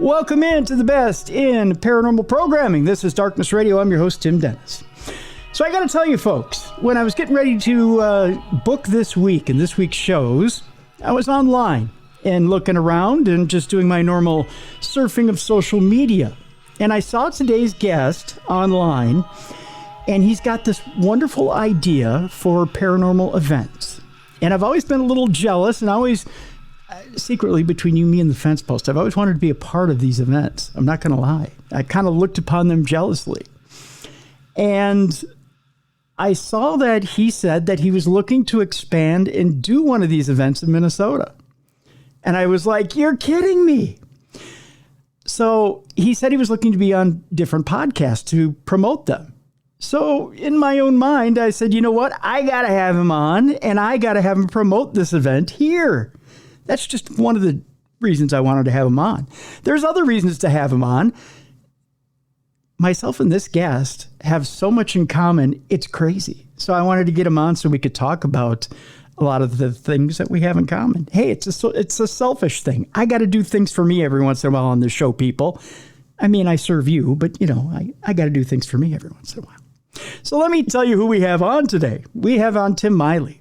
Welcome in to the best in paranormal programming. This is Darkness Radio. I'm your host, Tim Dennis. So I got to tell you, folks, when I was getting ready to book this week and this week's shows, I was online and looking around and just doing my normal surfing of social media. And I saw today's guest online, and he's got this wonderful idea for paranormal events. And I've always been a little jealous, and always secretly, between you, me, and the fence post, I've always wanted to be a part of these events. I'm not going to lie. I kind of looked upon them jealously. And I saw that he said that he was looking to expand and do one of these events in Minnesota. And I was like, you're kidding me. So he said he was looking to be on different podcasts to promote them. So in my own mind, I said, you know what? I got to have him on, and I got to have him promote this event here. That's just one of the reasons I wanted to have him on. There's other reasons to have him on. Myself and this guest have so much in common, it's crazy. So I wanted to get him on so we could talk about a lot of the things that we have in common. Hey, it's a selfish thing. I got to do things for me every once in a while on this show, people. I mean, I serve you, but, you know, I got to do things for me every once in a while. So let me tell you who we have on today. We have on Tim Maile.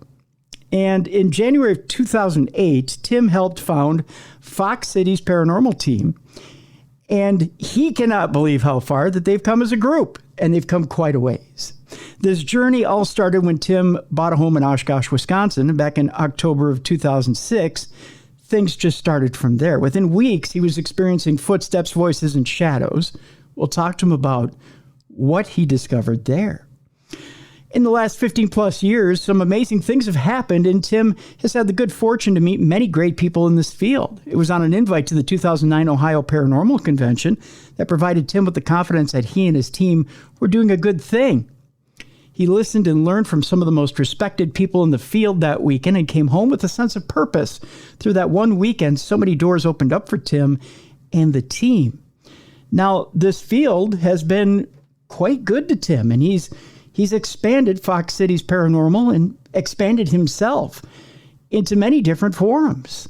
And in January of 2008, Tim helped found Fox City's paranormal team. And he cannot believe how far that they've come as a group. And they've come quite a ways. This journey all started when Tim bought a home in Oshkosh, Wisconsin, back in October of 2006. Things just started from there. Within weeks, he was experiencing footsteps, voices, and shadows. We'll talk to him about what he discovered there. In the last 15 plus years, some amazing things have happened, and Tim has had the good fortune to meet many great people in this field. It was on an invite to the 2009 Ohio Paranormal Convention that provided Tim with the confidence that he and his team were doing a good thing. He listened and learned from some of the most respected people in the field that weekend and came home with a sense of purpose. Through that one weekend, so many doors opened up for Tim and the team. Now, this field has been quite good to Tim, and he's expanded Fox City's Paranormal and expanded himself into many different forums.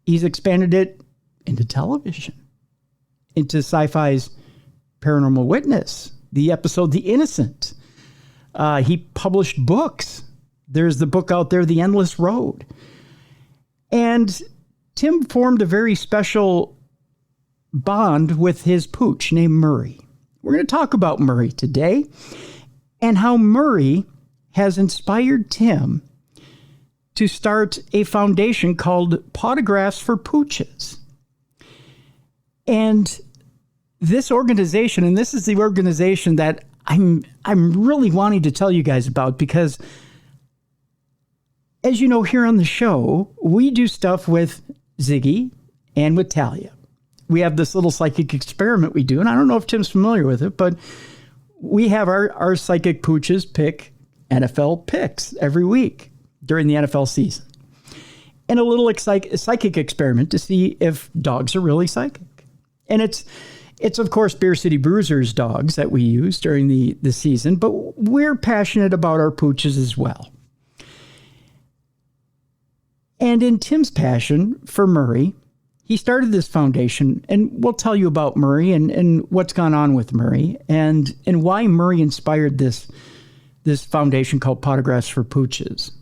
He's expanded it into television, into Sci-Fi's Paranormal Witness, the episode The Innocent. He published books. There's the book out there, The Endless Road. And Tim formed a very special bond with his pooch named Murray. We're going to talk about Murray today and how Murray has inspired Tim to start a foundation called Pawtographs for Pooches. And this organization, and this is the organization that I'm really wanting to tell you guys about, because as you know, here on the show, we do stuff with Ziggy and with Talia. We have this little psychic experiment we do, and I don't know if Tim's familiar with it, but we have our psychic pooches pick NFL picks every week during the NFL season. And a little psychic experiment to see if dogs are really psychic. And it's of course, Beer City Bruisers dogs that we use during the season, but we're passionate about our pooches as well. And in Tim's passion for Murray, he started this foundation, and we'll tell you about Murray and what's gone on with Murray and why Murray inspired this foundation called Pawtographs for Pooches.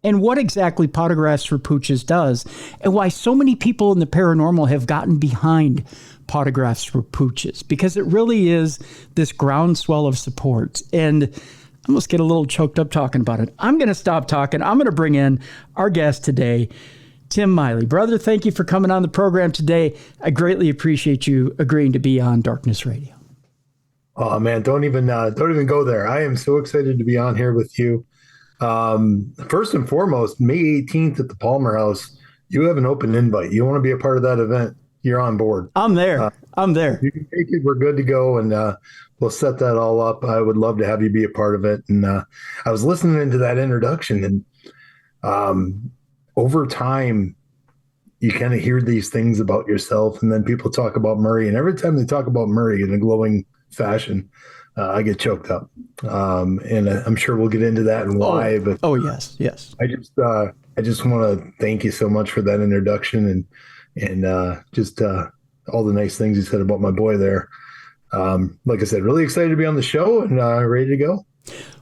And what exactly Pawtographs for Pooches does, and why so many people in the paranormal have gotten behind Pawtographs for Pooches, because it really is this groundswell of support. And I almost get a little choked up talking about it. I'm going to stop talking. I'm going to bring in our guest today, Tim Maile. Brother, thank you for coming on the program today. I greatly appreciate you agreeing to be on Darkness Radio. Oh man, don't even go there. I am so excited to be on here with you. First and foremost, May 18th at the Palmer House, you have an open invite. You want to be a part of that event, you're on board. I'm there. I'm there. You can take it. We're good to go, and we'll set that all up. I would love to have you be a part of it. And I was listening to that introduction, and over time, you kind of hear these things about yourself, and then people talk about Murray, and every time they talk about Murray in a glowing fashion, I get choked up. And I'm sure we'll get into that and why. Yes. I just want to thank you so much for that introduction, and and just all the nice things he said about my boy there. Like I said, really excited to be on the show and ready to go.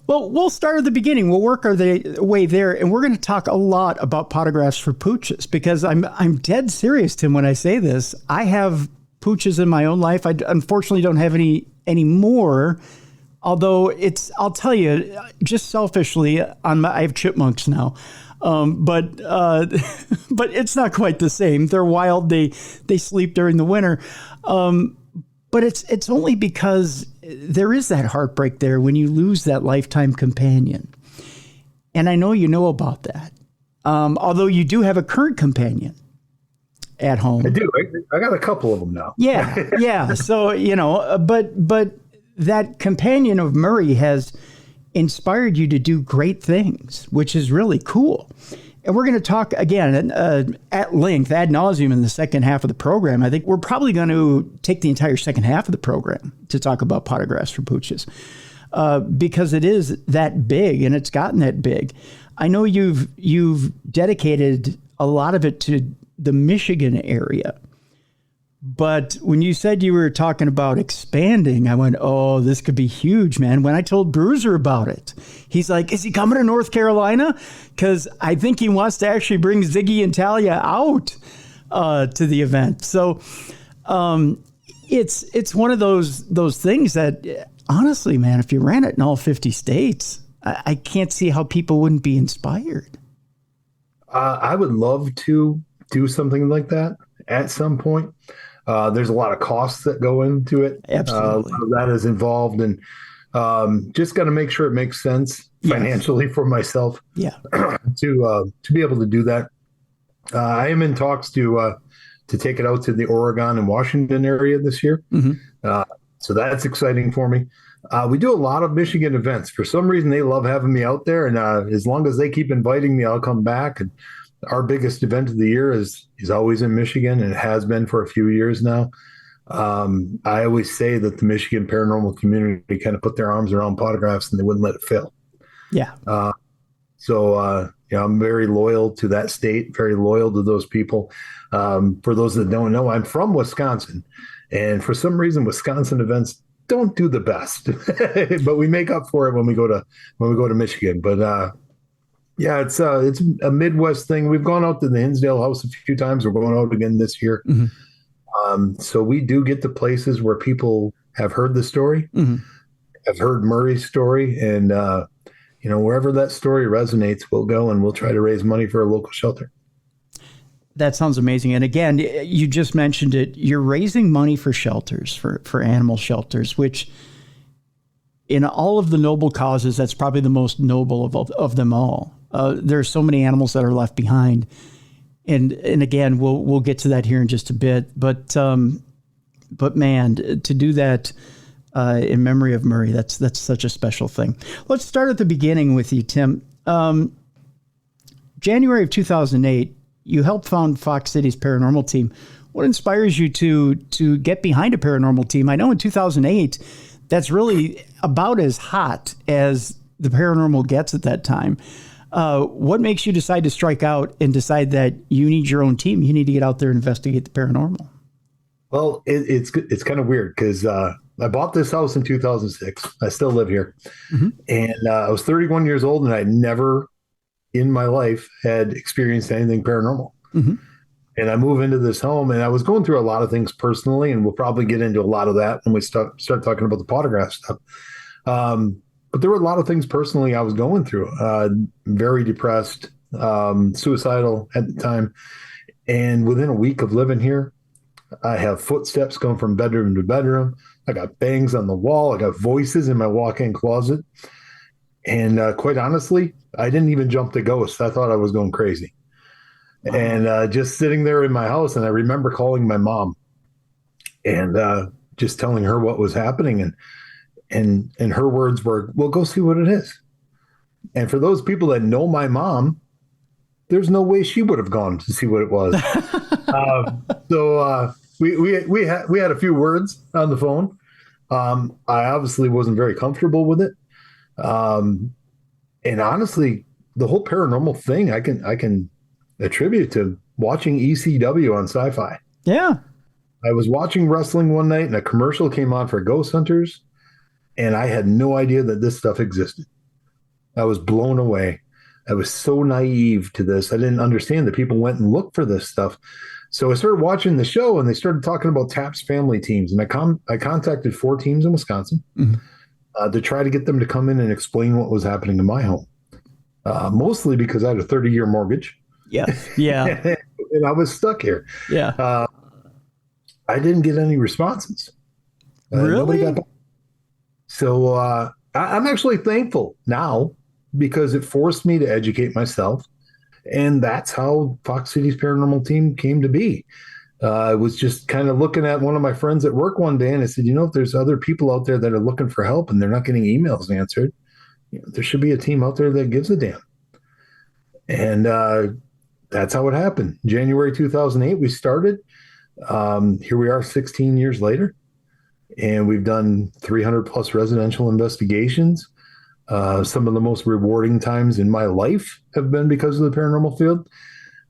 Well, we'll start at the beginning. We'll work our way there, and we're going to talk a lot about Pawtographs for Pooches, because I'm dead serious, Tim, when I say this. I have Pooches in my own life. I unfortunately don't have any more, although I'll tell you, just selfishly, I have chipmunks now. But it's not quite the same. They're wild. They sleep during the winter. But it's only because there is that heartbreak there when you lose that lifetime companion. And I know you know about that. Although you do have a current companion at home. I do. I got a couple of them now. Yeah. So, but that companion of Murray has inspired you to do great things, which is really cool. And we're going to talk again at length, ad nauseum, in the second half of the program. I think we're probably going to take the entire second half of the program to talk about Pawtographs for Pooches, because it is that big, and it's gotten that big. I know you've dedicated a lot of it to the Michigan area. But when you said you were talking about expanding, I went, oh, this could be huge, man. When I told Bruiser about it, he's like, is he coming to North Carolina? Because I think he wants to actually bring Ziggy and Talia out to the event. So it's one of those things that, honestly, man, if you ran it in all 50 states, I can't see how people wouldn't be inspired. I would love to do something like that at some point. There's a lot of costs that go into it. Absolutely. That is involved, and just got to make sure it makes sense financially for myself. Yeah. To be able to do that. I am in talks to take it out to the Oregon and Washington area this year. Mm-hmm. So that's exciting for me. We do a lot of Michigan events. For some reason, they love having me out there, and as long as they keep inviting me, I'll come back. And our biggest event of the year is always in Michigan, and it has been for a few years now. I always say that the Michigan paranormal community kind of put their arms around Pawtographs, and they wouldn't let it fail. Yeah. So I'm very loyal to that state, very loyal to those people. For those that don't know, I'm from Wisconsin, and for some reason, Wisconsin events don't do the best, but we make up for it when we go to Michigan. But yeah, it's a Midwest thing. We've gone out to the Hinsdale House a few times. We're going out again this year. Mm-hmm. So we do get to places where people have heard the story, mm-hmm. have heard Murray's story, and wherever that story resonates, we'll go and we'll try to raise money for a local shelter. That sounds amazing. And again, you just mentioned it. You're raising money for shelters, for animal shelters, which in all of the noble causes, that's probably the most noble of them all. There's so many animals that are left behind. And again, we'll get to that here in just a bit. But man, to do that in memory of Murray, that's such a special thing. Let's start at the beginning with you, Tim. January of 2008, you helped found Fox City's paranormal team. What inspires you to get behind a paranormal team? I know in 2008, that's really about as hot as the paranormal gets at that time. What makes you decide to strike out and decide that you need your own team? You need to get out there and investigate the paranormal. Well, it's kind of weird because I bought this house in 2006. I still live here. Mm-hmm. And I was 31 years old, and I never in my life had experienced anything paranormal. Mm-hmm. And I move into this home, and I was going through a lot of things personally, and we'll probably get into a lot of that when we start talking about the Pawtograph stuff. But there were a lot of things personally I was going through. Very depressed, suicidal at the time. And within a week of living here, I have footsteps going from bedroom to bedroom. I got bangs on the wall. I got voices in my walk-in closet. And quite honestly, I didn't even jump to ghosts. I thought I was going crazy. Wow. And just sitting there in my house, and I remember calling my mom and just telling her what was happening. And her words were, well, go see what it is. And for those people that know my mom, there's no way she would have gone to see what it was. So we had a few words on the phone. I obviously wasn't very comfortable with it. And honestly, the whole paranormal thing I can attribute to watching ECW on Sci-Fi. Yeah. I was watching wrestling one night and a commercial came on for Ghost Hunters, and I had no idea that this stuff existed. I was blown away. I was so naive to this. I didn't understand that people went and looked for this stuff. So I started watching the show, and they started talking about TAP's family teams. And I contacted 4 teams in Wisconsin to try to get them to come in and explain what was happening in my home. Mostly because I had a 30-year mortgage. Yeah. Yeah. And I was stuck here. Yeah. I didn't get any responses. Really? So I'm actually thankful now because it forced me to educate myself. And that's how Fox City's paranormal team came to be. I was just kind of looking at one of my friends at work one day, and I said, if there's other people out there that are looking for help and they're not getting emails answered, there should be a team out there that gives a damn. And that's how it happened. January 2008, we started. Here we are 16 years later, and we've done 300 plus residential investigations. Some of the most rewarding times in my life have been because of the paranormal field.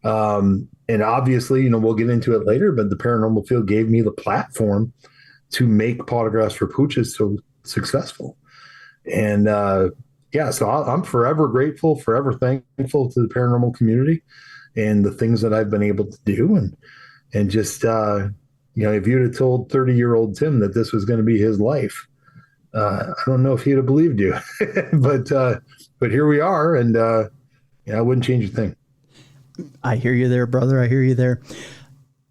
And obviously, we'll get into it later, but the paranormal field gave me the platform to make Pawtographs for Pooches so successful. And so I'm forever grateful, forever thankful to the paranormal community and the things that I've been able to do. And just, if you'd have told 30-year-old Tim that this was going to be his life, I don't know if he'd have believed you, but here we are, and I wouldn't change a thing. I hear you there, brother. I hear you there.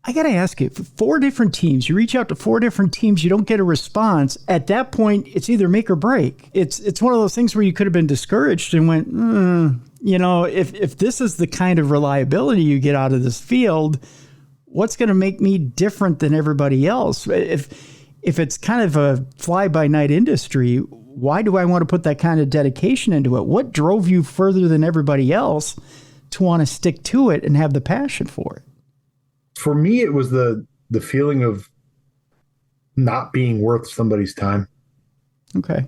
I got to ask you, 4 different teams, you reach out to 4 different teams, you don't get a response. At that point, it's either make or break. It's one of those things where you could have been discouraged and went, if this is the kind of reliability you get out of this field, what's going to make me different than everybody else? If it's kind of a fly-by-night industry, why do I want to put that kind of dedication into it? What drove you further than everybody else to want to stick to it and have the passion for it? For me, it was the feeling of not being worth somebody's time. Okay.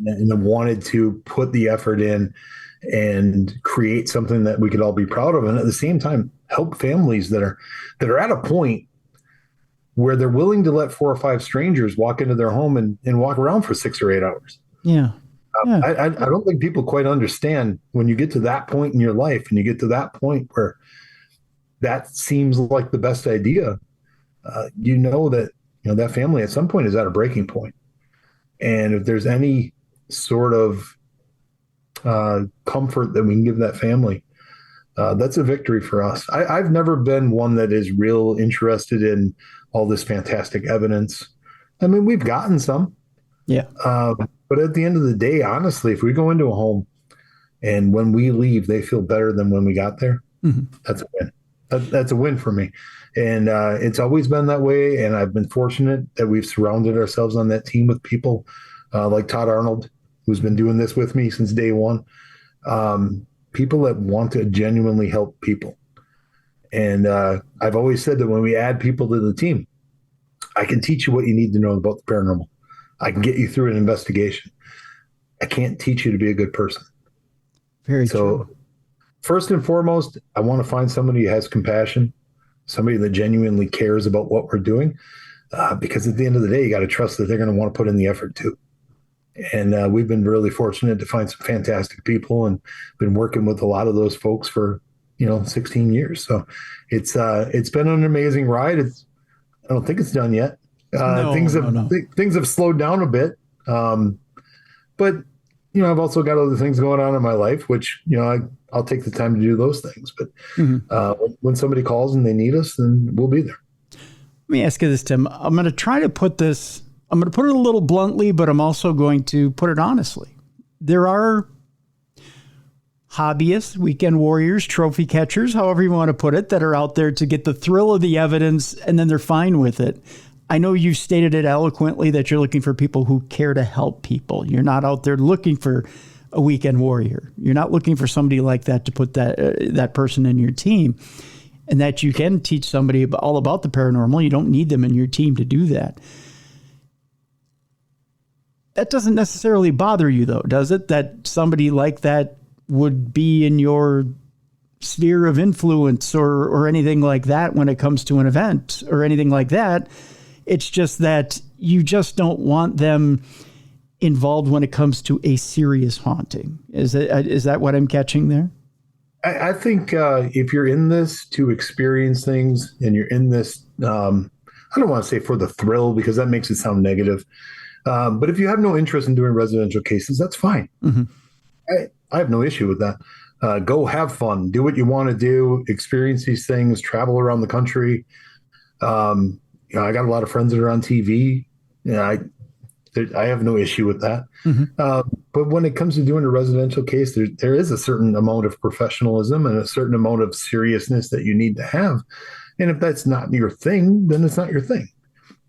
And I wanted to put the effort in and create something that we could all be proud of. And at the same time, help families that are at a point where they're willing to let 4 or 5 strangers walk into their home and walk around for 6 or 8 hours. Yeah. I don't think people quite understand when you get to that point in your life and you get to that point where that seems like the best idea, that family at some point is at a breaking point. And if there's any sort of comfort that we can give that family, that's a victory for us. I've never been one that is real interested in all this fantastic evidence. I mean, we've gotten some. Yeah. But at the end of the day, honestly, if we go into a home and when we leave, they feel better than when we got there, that's a win. That's a win for me. And it's always been that way. And I've been fortunate that we've surrounded ourselves on that team with people like Todd Arnold, who's been doing this with me since day one. People that want to genuinely help people. And I've always said that when we add people to the team, I can teach you what you need to know about the paranormal. I can get you through an investigation. I can't teach you to be a good person. Very true. First and foremost, I want to find somebody who has compassion, somebody that genuinely cares about what we're doing, because at the end of the day, you got to trust that they're going to want to put in the effort too. And we've been really fortunate to find some fantastic people and been working with a lot of those folks for 16 years. So it's been an amazing ride. I don't think it's done yet. Things have slowed down a bit. But I've also got other things going on in my life, which, I'll take the time to do those things. But when somebody calls and they need us, then we'll be there. Let me ask you this, Tim. I'm going to try to put this, I'm going to put it a little bluntly, but I'm also going to put it honestly. There are hobbyists, weekend warriors, trophy catchers, however you want to put it, that are out there to get the thrill of the evidence, and then they're fine with it. I know you stated it eloquently that you're looking for people who care to help people. You're not out there looking for a weekend warrior. You're not looking for somebody like that to put that person in your team, and that you can teach somebody all about the paranormal. You don't need them in your team to do that. That doesn't necessarily bother you, though, does it? That somebody like that would be in your sphere of influence or anything like that when it comes to an event or anything like that. It's just that you just don't want them involved when it comes to a serious haunting. Is that what I'm catching there? I think if you're in this to experience things and you're in this, I don't want to say for the thrill because that makes it sound negative. But if you have no interest in doing residential cases, that's fine. Mm-hmm. I have no issue with that. Go have fun, do what you want to do, experience these things, travel around the country. I got a lot of friends that are on TV. I have no issue with that. Mm-hmm. But when it comes to doing a residential case, there is a certain amount of professionalism and a certain amount of seriousness that you need to have. And if that's not your thing, then it's not your thing.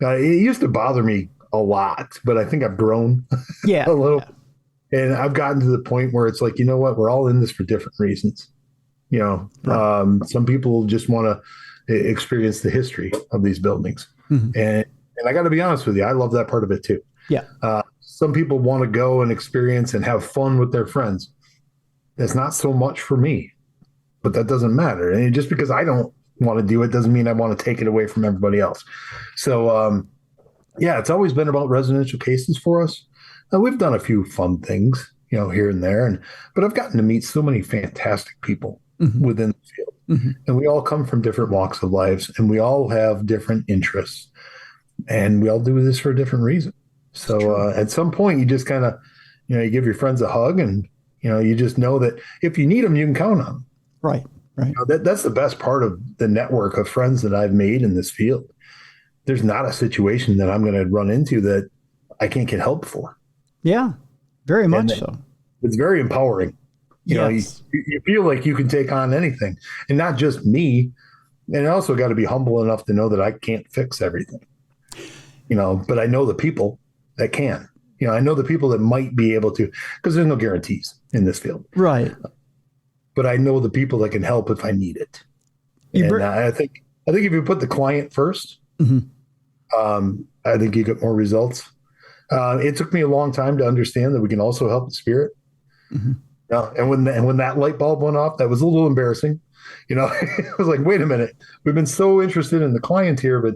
It used to bother me a lot, but I think I've grown a little. Yeah. And I've gotten to the point where it's like, you know what, we're all in this for different reasons. Right. Some people just want to experience the history of these buildings. Mm-hmm. And I got to be honest with you, I love that part of it too. Yeah. Some people want to go and experience and have fun with their friends. It's not so much for me, but that doesn't matter. And just because I don't want to do it doesn't mean I want to take it away from everybody else. So, it's always been about residential cases for us. We've done a few fun things, here and there, but I've gotten to meet so many fantastic people mm-hmm. within the field, mm-hmm. and we all come from different walks of lives, and we all have different interests, and we all do this for a different reason. So at some point, you just kind of, you give your friends a hug, and you just know that if you need them, you can count on them. Right. That's the best part of the network of friends that I've made in this field. There's not a situation that I'm going to run into that I can't get help for. Yeah, very much so. It's very empowering. You feel like you can take on anything, and not just me. And I also got to be humble enough to know that I can't fix everything. But I know the people that can. I know the people that might be able to, because there's no guarantees in this field. Right. But I know the people that can help if I need it. I think if you put the client first, mm-hmm. I think you get more results. It took me a long time to understand that we can also help the spirit. Mm-hmm. And when that light bulb went off, that was a little embarrassing. I was like, wait a minute, we've been so interested in the client here, but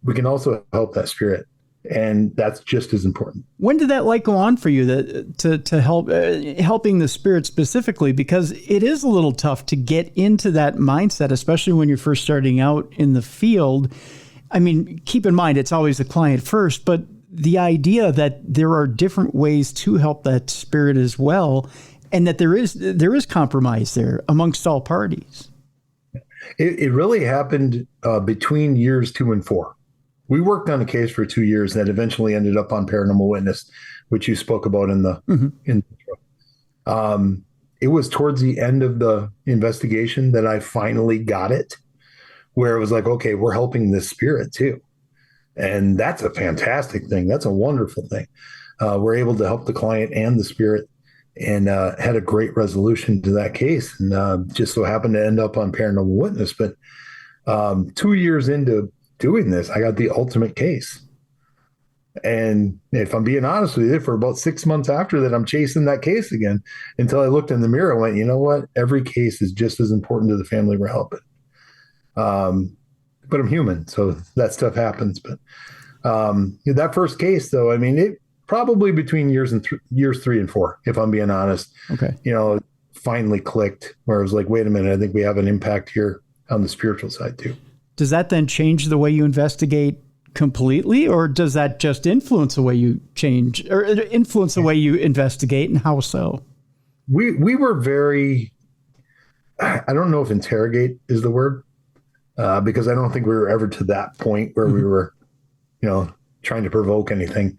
we can also help that spirit. And that's just as important. When did that light go on for you to help helping the spirit specifically? Because it is a little tough to get into that mindset, especially when you're first starting out in the field. I mean, keep in mind, it's always the client first, but the idea that there are different ways to help that spirit as well, and that there is compromise there amongst all parties. It really happened between years 2 and 4. We worked on a case for 2 years that eventually ended up on Paranormal Witness, which you spoke about in the mm-hmm. intro. It was towards the end of the investigation that I finally got it, where it was like, okay, we're helping this spirit too. And that's a fantastic thing. That's a wonderful thing. We're able to help the client and the spirit, and had a great resolution to that case. And just so happened to end up on Paranormal Witness. But 2 years into doing this, I got the ultimate case. And if I'm being honest with you, for about 6 months after that, I'm chasing that case again until I looked in the mirror and went, you know what? Every case is just as important to the family we're helping. But I'm human, so that stuff happens. But that first case, though, I mean, it probably between years 3 and 4, if I'm being honest. Okay. Finally clicked where I was like, wait a minute, I think we have an impact here on the spiritual side too. Does that then change the way you investigate completely, or does that just influence the way you change or influence the way you investigate, and how so? We were very, I don't know if interrogate is the word, because I don't think we were ever to that point where mm-hmm. we were, trying to provoke anything.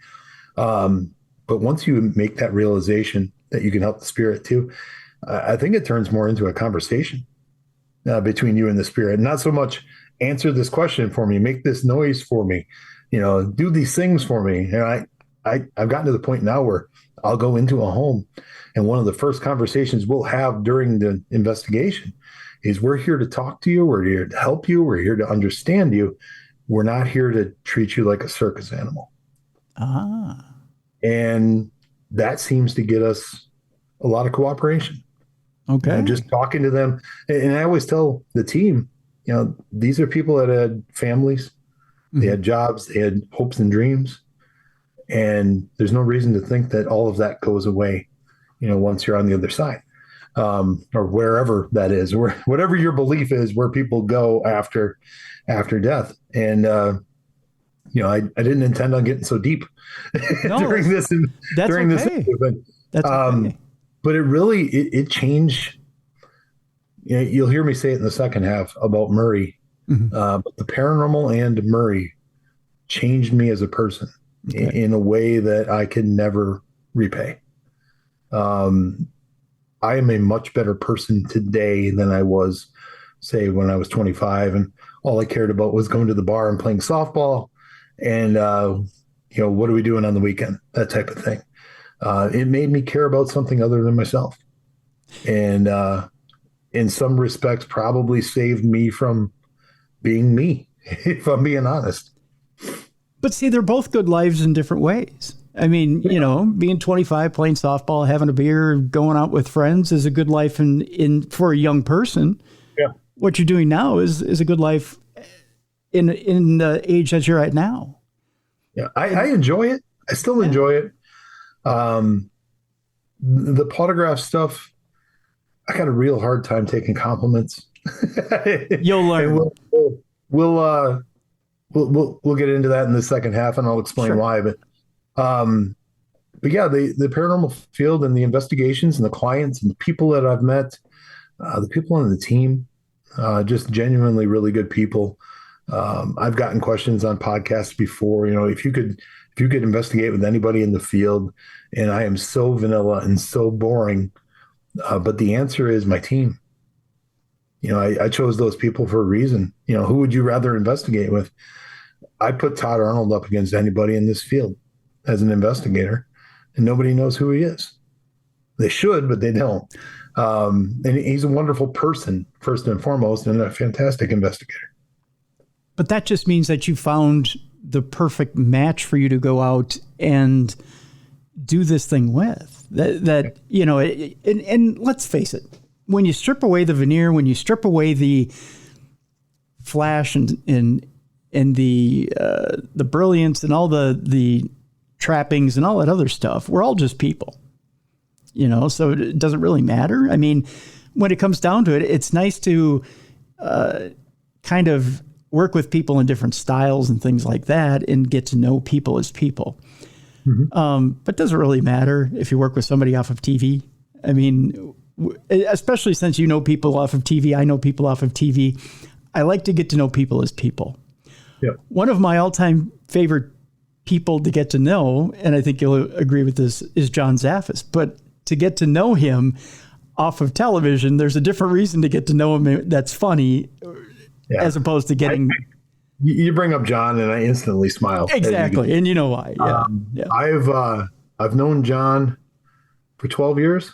But once you make that realization that you can help the spirit too, I think it turns more into a conversation between you and the spirit. Not so much answer this question for me, make this noise for me, do these things for me. And I've gotten to the point now where I'll go into a home, and one of the first conversations we'll have during the investigation is, we're here to talk to you. We're here to help you. We're here to understand you. We're not here to treat you like a circus animal. And that seems to get us a lot of cooperation. Okay. Just talking to them. And I always tell the team, these are people that had families, they had jobs, they had hopes and dreams. And there's no reason to think that all of that goes away, once you're on the other side, or wherever that is, or whatever your belief is, where people go after death. And, I didn't intend on getting so deep during this interview, but that's okay. But it really, it changed. You'll hear me say it in the second half about Murray, but the paranormal and Murray changed me as a person in a way that I can never repay. I am a much better person today than I was, say, when I was 25, and all I cared about was going to the bar and playing softball, and what are we doing on the weekend? That type of thing. It made me care about something other than myself, and in some respects, probably saved me from being me, if I'm being honest. But see, they're both good lives in different ways. I mean, being 25, playing softball, having a beer, going out with friends is a good life for a young person. Yeah. What you're doing now is a good life in the age that you're at now. Yeah, I enjoy it. I still enjoy it. The Pawtographs stuff, I got a real hard time taking compliments. You'll learn. We'll get into that in the second half, and I'll explain why. But yeah, the paranormal field and the investigations and the clients and the people that I've met, the people on the team, just genuinely really good people. I've gotten questions on podcasts before, if you could investigate with anybody in the field, and I am so vanilla and so boring, but the answer is my team. I chose those people for a reason. Who would you rather investigate with? I put Todd Arnold up against anybody in this field as an investigator, and nobody knows who he is. They should, but they don't. And he's a wonderful person, first and foremost, and a fantastic investigator. But that just means that you found the perfect match for you to go out and do this thing with. And let's face it, when you strip away the veneer, when you strip away the flash and the brilliance and all the trappings and all that other stuff, we're all just people. So it doesn't really matter. I mean, when it comes down to it, it's nice to kind of work with people in different styles and things like that and get to know people as people. But it doesn't really matter if you work with somebody off of TV. I mean, especially since you know people off of TV, I know people off of TV. I like to get to know people as people. Yep. One of my all-time favorite people to get to know, and I think you'll agree with this, is John Zaffis. But to get to know him off of television, there's a different reason to get to know him that's funny, as opposed to getting... You bring up John, and I instantly smile. Exactly, and you know why. I've known John for 12 years,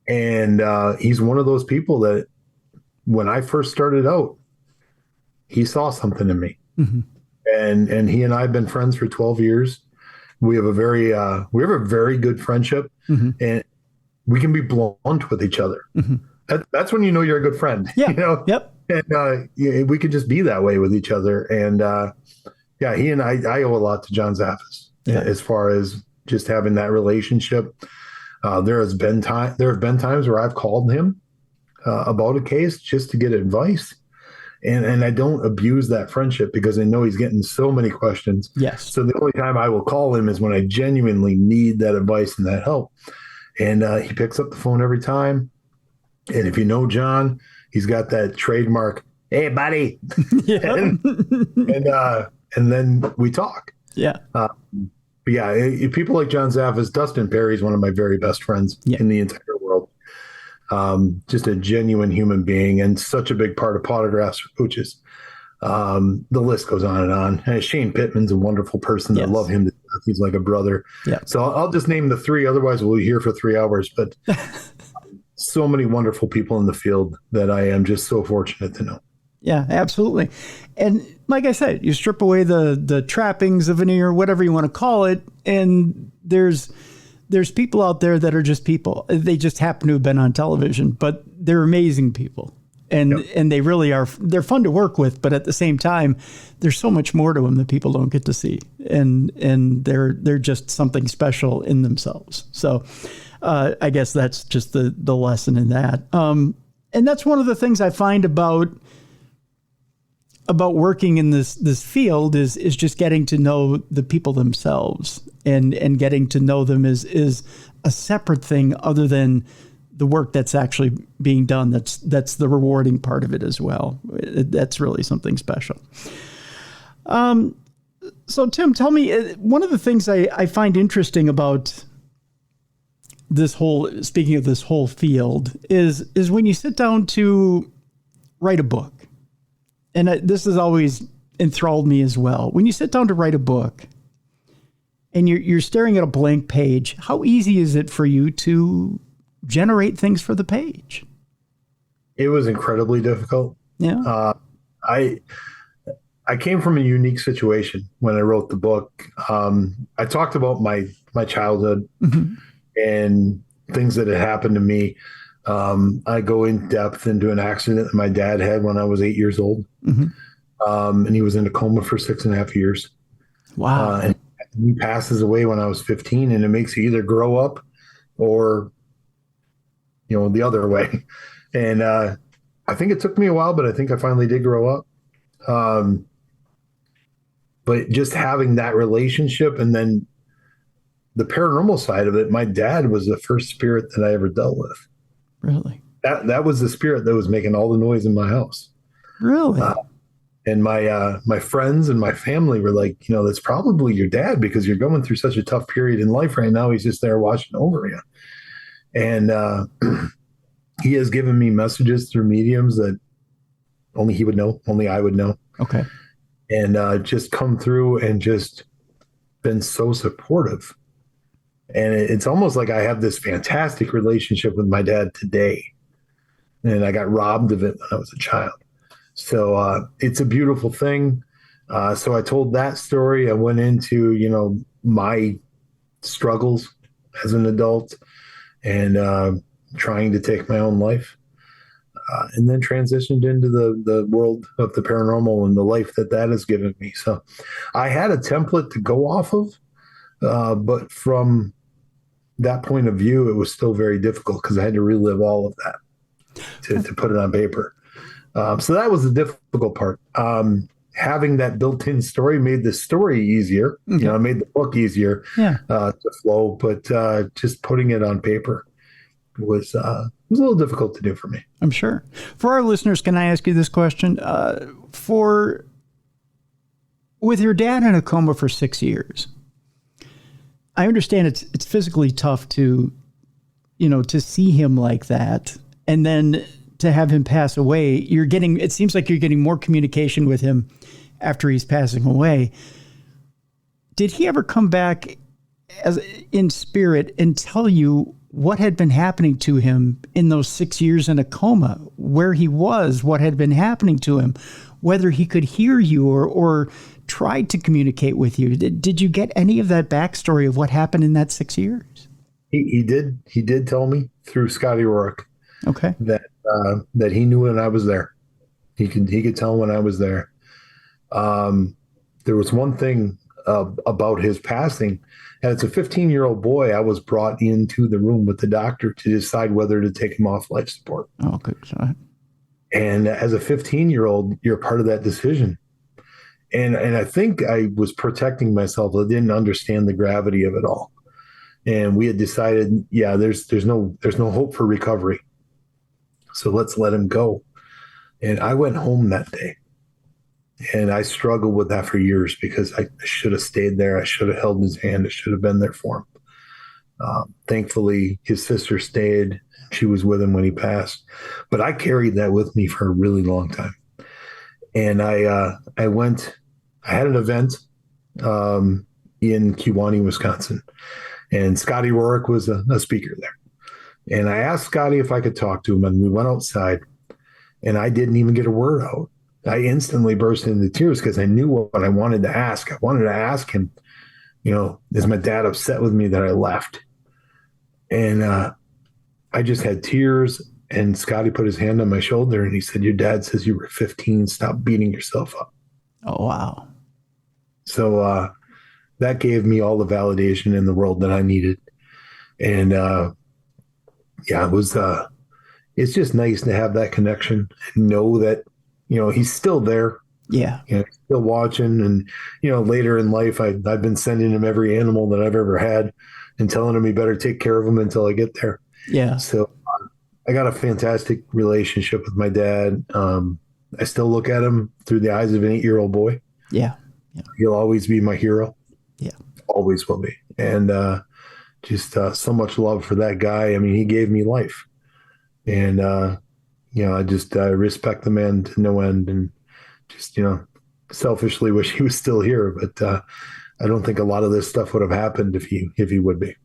and he's one of those people that when I first started out, he saw something in me, and he and I have been friends for 12 years. We have a very good friendship, and we can be blunt with each other. That's when you know you're a good friend. Yeah. Yep. And we could just be that way with each other. And he and I owe a lot to John Zaffis as far as just having that relationship. There have been times where I've called him about a case just to get advice. And I don't abuse that friendship because I know he's getting so many questions. Yes. So the only time I will call him is when I genuinely need that advice and that help. And he picks up the phone every time. And if you know John, he's got that trademark, "Hey, buddy," and then we talk. Yeah. But people like John Zaffis, Dustin Perry is one of my very best friends in the entire world. Just a genuine human being and such a big part of Pawtographs for Pooches. The list goes on and on. And Shane Pittman's a wonderful person. I love him to death. He's like a brother. Yeah. So I'll just name the three. Otherwise, we'll be here for 3 hours. But so many wonderful people in the field that I am just so fortunate to know. Yeah, absolutely. And like I said, you strip away the trappings, the veneer, whatever you want to call it, and there's there's people out there that are just people. They just happen to have been on television, but they're amazing people. And they really are. They're fun to work with, but at the same time, there's so much more to them that people don't get to see, and they're just something special in themselves. So, I guess that's just the lesson in that. And that's one of the things I find about working in this field is just getting to know the people themselves, and getting to know them is a separate thing other than the work that's actually being done. That's the rewarding part of it as well. That's really something special. So Tim, tell me, one of the things I find interesting about speaking of this whole field is when you sit down to write a book, and this has always enthralled me as well. When you sit down to write a book and you're staring at a blank page, how easy is it for you to generate things for the page? It was incredibly difficult. Yeah. I came from a unique situation when I wrote the book. I talked about my childhood and things that had happened to me. I go in depth into an accident that my dad had when I was 8 years old. And he was in a coma for 6.5 years. Wow. And he passes away when I was 15, and it makes you either grow up or the other way. And I think it took me a while, but I think I finally did grow up. But just having that relationship, and then the paranormal side of it, my dad was the first spirit that I ever dealt with. Really? That was the spirit that was making all the noise in my house. Really? And my friends and my family were like, that's probably your dad, because you're going through such a tough period in life right now. He's just there watching over you. And he has given me messages through mediums that only he would know, only I would know. Okay. And just come through and just been so supportive. And it's almost like I have this fantastic relationship with my dad today. And I got robbed of it when I was a child. So it's a beautiful thing. So I told that story. I went into, my struggles as an adult, and trying to take my own life, and then transitioned into the world of the paranormal and the life that has given me. So I had a template to go off of, but from that point of view, it was still very difficult because I had to relive all of that to put it on paper. So that was the difficult part. Having that built-in story made the story easier. Okay. Made the book easier to flow. But just putting it on paper was a little difficult to do for me. I'm sure. For our listeners, can I ask you this question? With your dad in a coma for 6 years, I understand it's physically tough to see him like that, and then to have him pass away. It seems like you're getting more communication with him after he's passing away. Did he ever come back in spirit and tell you what had been happening to him in those 6 years in a coma, where he was, what had been happening to him, whether he could hear you or tried to communicate with you? Did you get any of that backstory of what happened in that 6 years? He did tell me through Scotty Rourke. Okay. That he knew when I was there. He could tell when I was there. There was one thing about his passing. As a 15-year-old boy, I was brought into the room with the doctor to decide whether to take him off life support. Oh, good. Sorry. And as a 15-year-old, you're part of that decision. And I think I was protecting myself. I didn't understand the gravity of it all. And we had decided, there's no hope for recovery. So let's let him go. And I went home that day. And I struggled with that for years because I should have stayed there. I should have held his hand. I should have been there for him. Thankfully, his sister stayed. She was with him when he passed. But I carried that with me for a really long time. And I had an event in Kewanee, Wisconsin. And Scotty Rourke was a speaker there. And I asked Scotty if I could talk to him, and we went outside, and I didn't even get a word out. I instantly burst into tears because I knew what I wanted to ask. I wanted to ask him, is my dad upset with me that I left? And I just had tears. And Scotty put his hand on my shoulder and he said, "Your dad says you were 15. Stop beating yourself up." Oh, wow. So that gave me all the validation in the world that I needed. And yeah, it was. It's just nice to have that connection and know that he's still there. Yeah. Still watching. And later in life, I've been sending him every animal that I've ever had and telling him he better take care of them until I get there. Yeah. So I got a fantastic relationship with my dad. I still look at him through the eyes of an 8-year-old boy. Yeah. He'll always be my hero. Yeah. Always will be. And just so much love for that guy. I mean, he gave me life. And, I respect the man to no end and just, selfishly wish he was still here. But I don't think a lot of this stuff would have happened if he would be.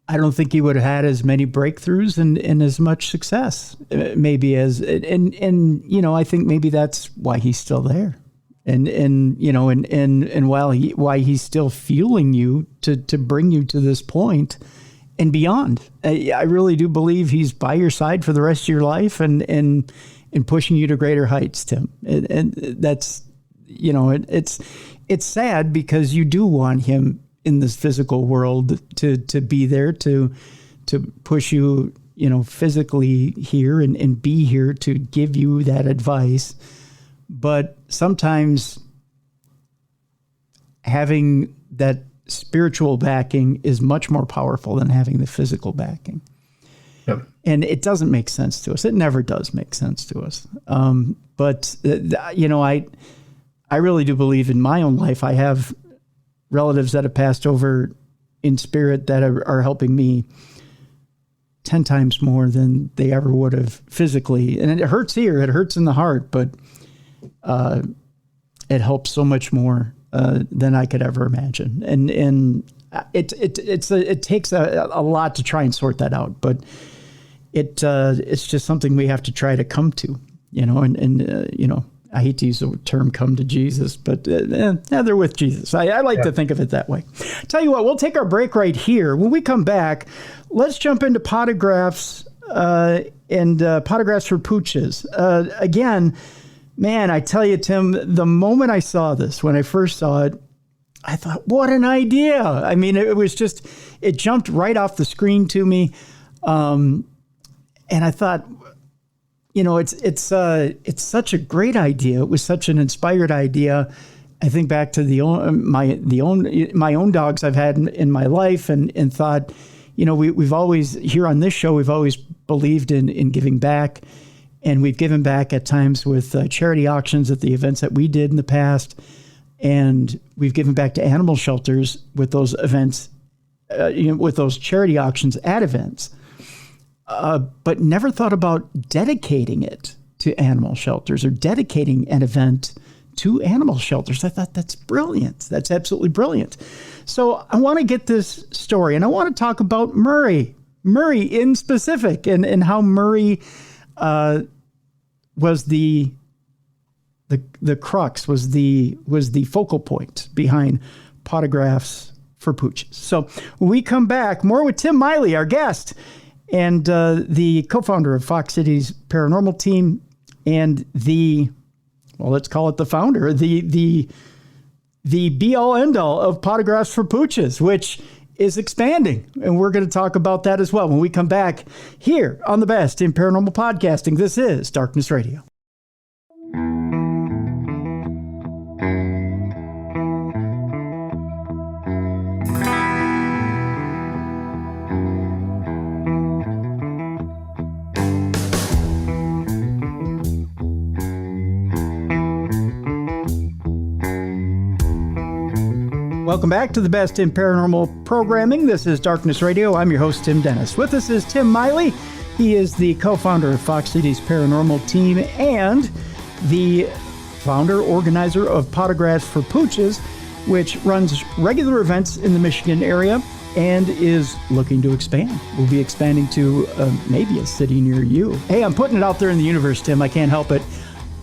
I don't think he would have had as many breakthroughs and as much success, maybe and I think maybe that's why he's still there. And why he's still fueling you to bring you to this point and beyond. I really do believe he's by your side for the rest of your life and pushing you to greater heights, Tim. And that's, it's sad because you do want him in this physical world to be there to push you, physically here and be here to give you that advice. But sometimes having that spiritual backing is much more powerful than having the physical backing. Yep. And it doesn't make sense to us. It never does make sense to us. But I really do believe in my own life. I have relatives that have passed over in spirit that are helping me 10 times more than they ever would have physically. And it hurts here. It hurts in the heart, but it helps so much more than I could ever imagine. And it takes a lot to try and sort that out, but it's just something we have to try to come to, I hate to use the term "come to Jesus," but they're with Jesus. I like to think of it that way. Tell you what, we'll take our break right here. When we come back, let's jump into Pawtographs and Pawtographs for Pooches. Again, man, I tell you, Tim, the moment I saw this, when I first saw it, I thought, what an idea. I mean, it jumped right off the screen to me. And I thought, it's such a great idea. It was such an inspired idea. I think back to my own dogs I've had in my life and thought, we've always, here on this show, we've always believed in giving back. And we've given back at times with charity auctions at the events that we did in the past. And we've given back to animal shelters with those events, with those charity auctions at events. But never thought about dedicating it to animal shelters or dedicating an event to animal shelters. I thought that's brilliant. That's absolutely brilliant. So I want to get this story and I want to talk about Murray in specific and how Murray was the crux, was the focal point behind Pawtographs for Pooches. So when we come back, more with Tim Maile, our guest, and the co-founder of Fox City's Paranormal team, and let's call it the founder, the be-all, end-all of Pawtographs for Pooches, which is expanding. And we're going to talk about that as well when we come back here on the Best in Paranormal Podcasting. This is Darkness Radio. Welcome back to the Best in Paranormal Programming. This is Darkness Radio. I'm your host, Tim Dennis. With us is Tim Maile. He is the co-founder of Fox City's Paranormal team and the founder, organizer of Pawtographs for Pooches, which runs regular events in the Michigan area and is looking to expand. We'll be expanding to maybe a city near you. Hey, I'm putting it out there in the universe, Tim. I can't help it.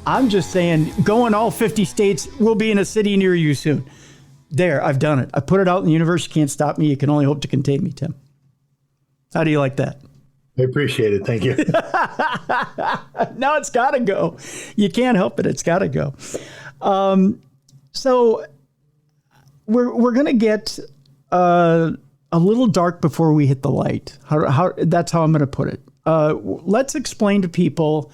I'm just saying, going all 50 states, we'll be in a city near you soon. There, I've done it. I put it out in the universe. You can't stop me. You can only hope to contain me, Tim. How do you like that? I appreciate it. Thank you. Now it's got to go. You can't help it. It's got to go. So we're going to get a little dark before we hit the light. That's how I'm going to put it. Let's explain to people,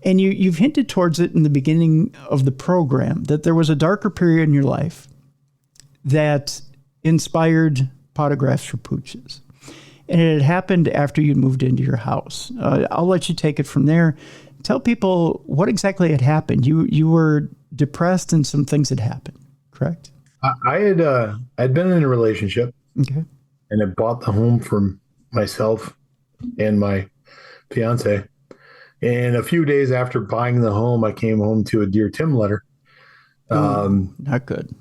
and you've hinted towards it in the beginning of the program, that there was a darker period in your life that inspired Pawtographs for Pooches. And it had happened after you'd moved into your house. I'll let you take it from there. Tell people what exactly had happened. You were depressed and some things had happened, correct? I'd been in a relationship. Okay. And I bought the home for myself and my fiance. And a few days after buying the home, I came home to a Dear Tim letter. Not good.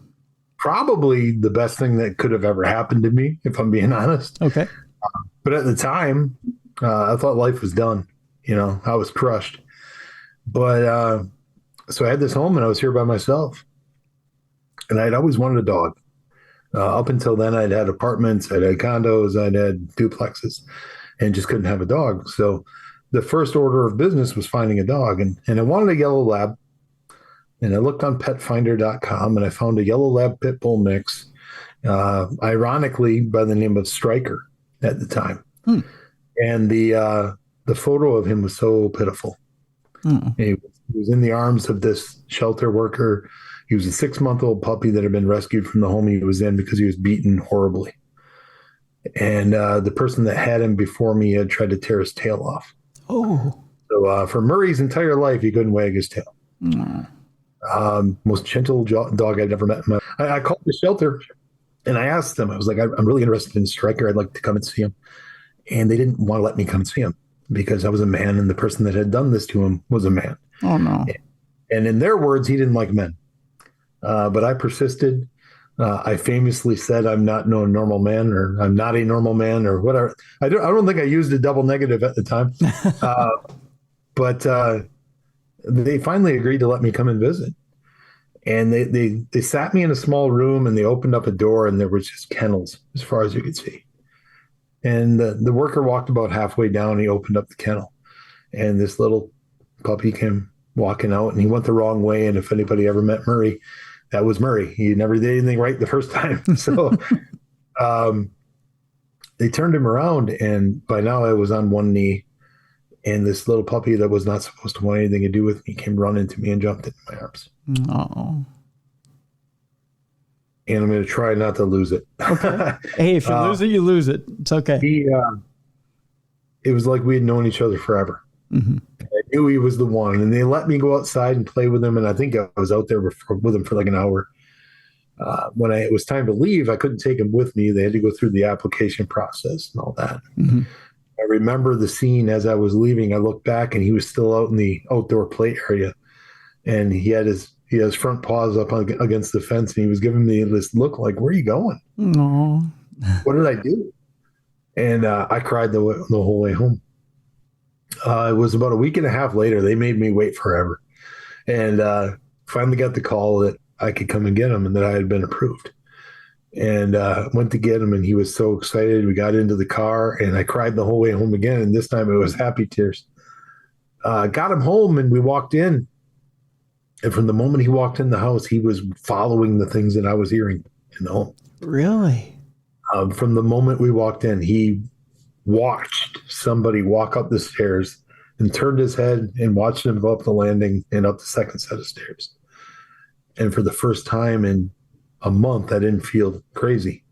Probably the best thing that could have ever happened to me, if I'm being honest. Okay. But at the time, I thought life was done. I was crushed. But so I had this home and I was here by myself. And I'd always wanted a dog. Up until then, I'd had apartments, I'd had condos, I'd had duplexes, and just couldn't have a dog. So the first order of business was finding a dog. And I wanted a yellow lab. And I looked on petfinder.com and I found a yellow lab pit bull mix, ironically by the name of Striker at the time. And the photo of him was so pitiful. He was in the arms of this shelter worker. He was a 6-month-old puppy that had been rescued from the home he was in because he was beaten horribly. And the person that had him before me had tried to tear his tail off. Oh. So for Murray's entire life, he couldn't wag his tail. Most gentle dog I'd ever met. I called the shelter and I asked them, I was like, I'm really interested in Striker. I'd like to come and see him. And they didn't want to let me come and see him because I was a man and the person that had done this to him was a man. Oh, no. And in their words, he didn't like men. But I persisted. I famously said, I'm not no normal man, or I'm not a normal man, or whatever. I don't think I used a double negative at the time. But they finally agreed to let me come and visit. And they sat me in a small room and they opened up a door and there was just kennels as far as you could see. And the worker walked about halfway down and he opened up the kennel. And this little puppy came walking out and he went the wrong way. And if anybody ever met Murray, that was Murray. He never did anything right the first time. So they turned him around and by now I was on one knee. And this little puppy that was not supposed to want anything to do with me came running to me and jumped into my arms. Oh. And I'm going to try not to lose it. Okay. Hey, if you lose it, you lose it. It's okay. It was like we had known each other forever. Mm-hmm. I knew he was the one. And they let me go outside and play with him. And I think I was out there with him for like an hour. When it was time to leave, I couldn't take him with me. They had to go through the application process and all that. Mm-hmm. I remember the scene as I was leaving. I looked back and he was still out in the outdoor play area. And he had his front paws up against the fence and he was giving me this look like, where are you going? No. What did I do? And I cried the whole way home. It was about a week and a half later. They made me wait forever. And finally got the call that I could come and get him and that I had been approved. And went to get him and he was so excited. We got into the car and I cried the whole way home again. And this time it was happy tears. Got him home and we walked in. And from the moment he walked in the house, he was following the things that I was hearing in the home. Really? From the moment we walked in, he watched somebody walk up the stairs and turned his head and watched him go up the landing and up the second set of stairs. And for the first time in a month, I didn't feel crazy.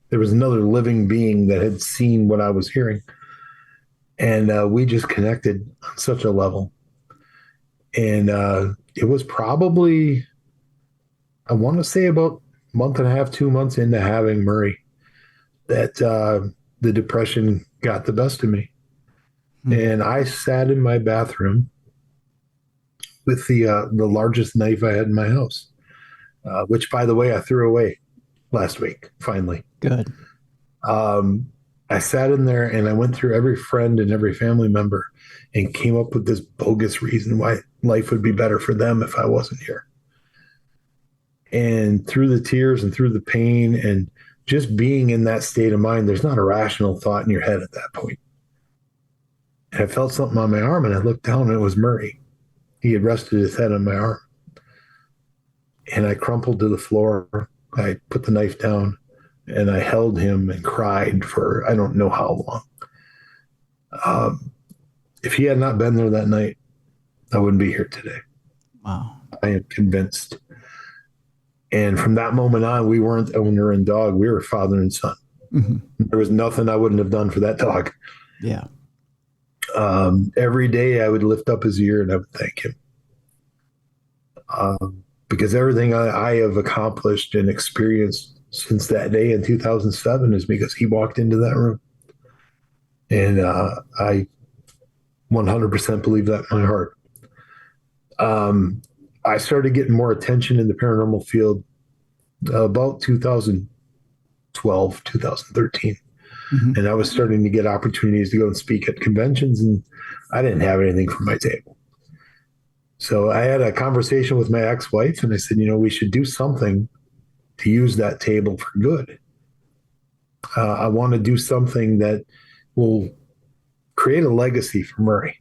There was another living being that had seen what I was hearing. And we just connected on such a level. And it was probably, I want to say about a month and a half, 2 months into having Murray, that the depression got the best of me. And I sat in my bathroom with the largest knife I had in my house, which, by the way, I threw away last week, finally. Good. I sat in there and I went through every friend and every family member and came up with this bogus reason why life would be better for them if I wasn't here. And through the tears and through the pain and just being in that state of mind, there's not a rational thought in your head at that point. And I felt something on my arm, and I looked down, and it was Murray. He had rested his head on my arm. And I crumpled to the floor. I put the knife down, and I held him and cried for I don't know how long. If he had not been there that night, I wouldn't be here today. Wow. I am convinced. And from that moment on, we weren't owner and dog. We were father and son. Mm-hmm. There was nothing I wouldn't have done for that dog. Yeah. Every day I would lift up his ear and I would thank him. Because everything I have accomplished and experienced since that day in 2007 is because he walked into that room. And I 100% believe that in my heart. I started getting more attention in the paranormal field about 2012, 2013. Mm-hmm. And I was starting to get opportunities to go and speak at conventions, and I didn't have anything for my table. So I had a conversation with my ex-wife, and I said, we should do something to use that table for good. I want to do something that will create a legacy for Murray.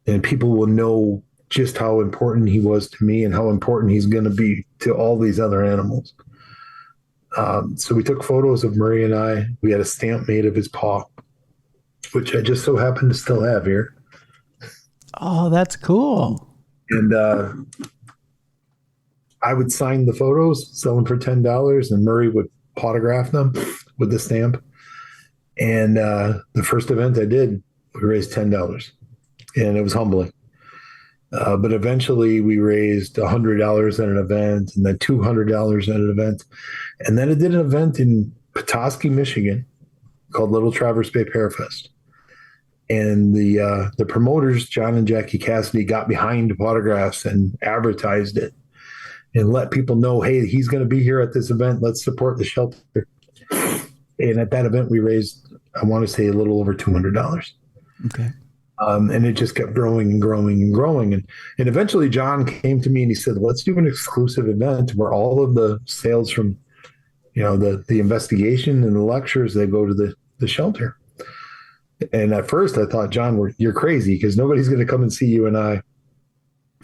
And people will know just how important he was to me and how important he's going to be to all these other animals. So we took photos of Murray and I. We had a stamp made of his paw, which I just so happen to still have here. Oh, that's cool. And I would sign the photos, sell them for $10, and Murray would Pawtograph them with the stamp. And the first event I did, we raised $10, and it was humbling. But eventually we raised $100 at an event, and then $200 at an event. And then I did an event in Petoskey, Michigan called Little Traverse Bay Parafest. And the promoters, John and Jackie Cassidy, got behind Pawtographs and advertised it and let people know, hey, he's going to be here at this event. Let's support the shelter. And at that event, we raised, I want to say, a little over $200. Okay. And it just kept growing and growing and growing. And eventually John came to me and he said, let's do an exclusive event where all of the sales from, the investigation and the lectures, they go to the shelter. And at first I thought, John, you're crazy because nobody's going to come and see you and I.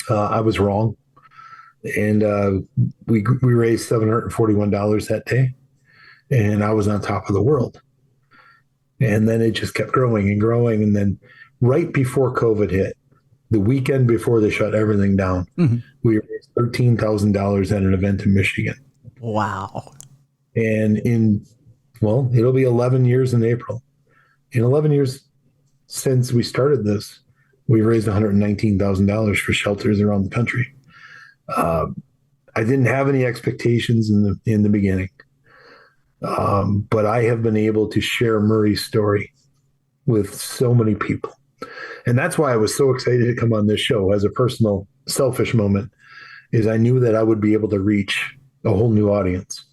I was wrong. And we raised $741 that day. And I was on top of the world. And then it just kept growing and growing. And then right before COVID hit, the weekend before they shut everything down, mm-hmm. we raised $13,000 at an event in Michigan. Wow. And it'll be 11 years in April. In 11 years since we started this, we raised $119,000 for shelters around the country. I didn't have any expectations in the beginning, but I have been able to share Murray's story with so many people. And that's why I was so excited to come on this show as a personal, selfish moment, is I knew that I would be able to reach a whole new audience.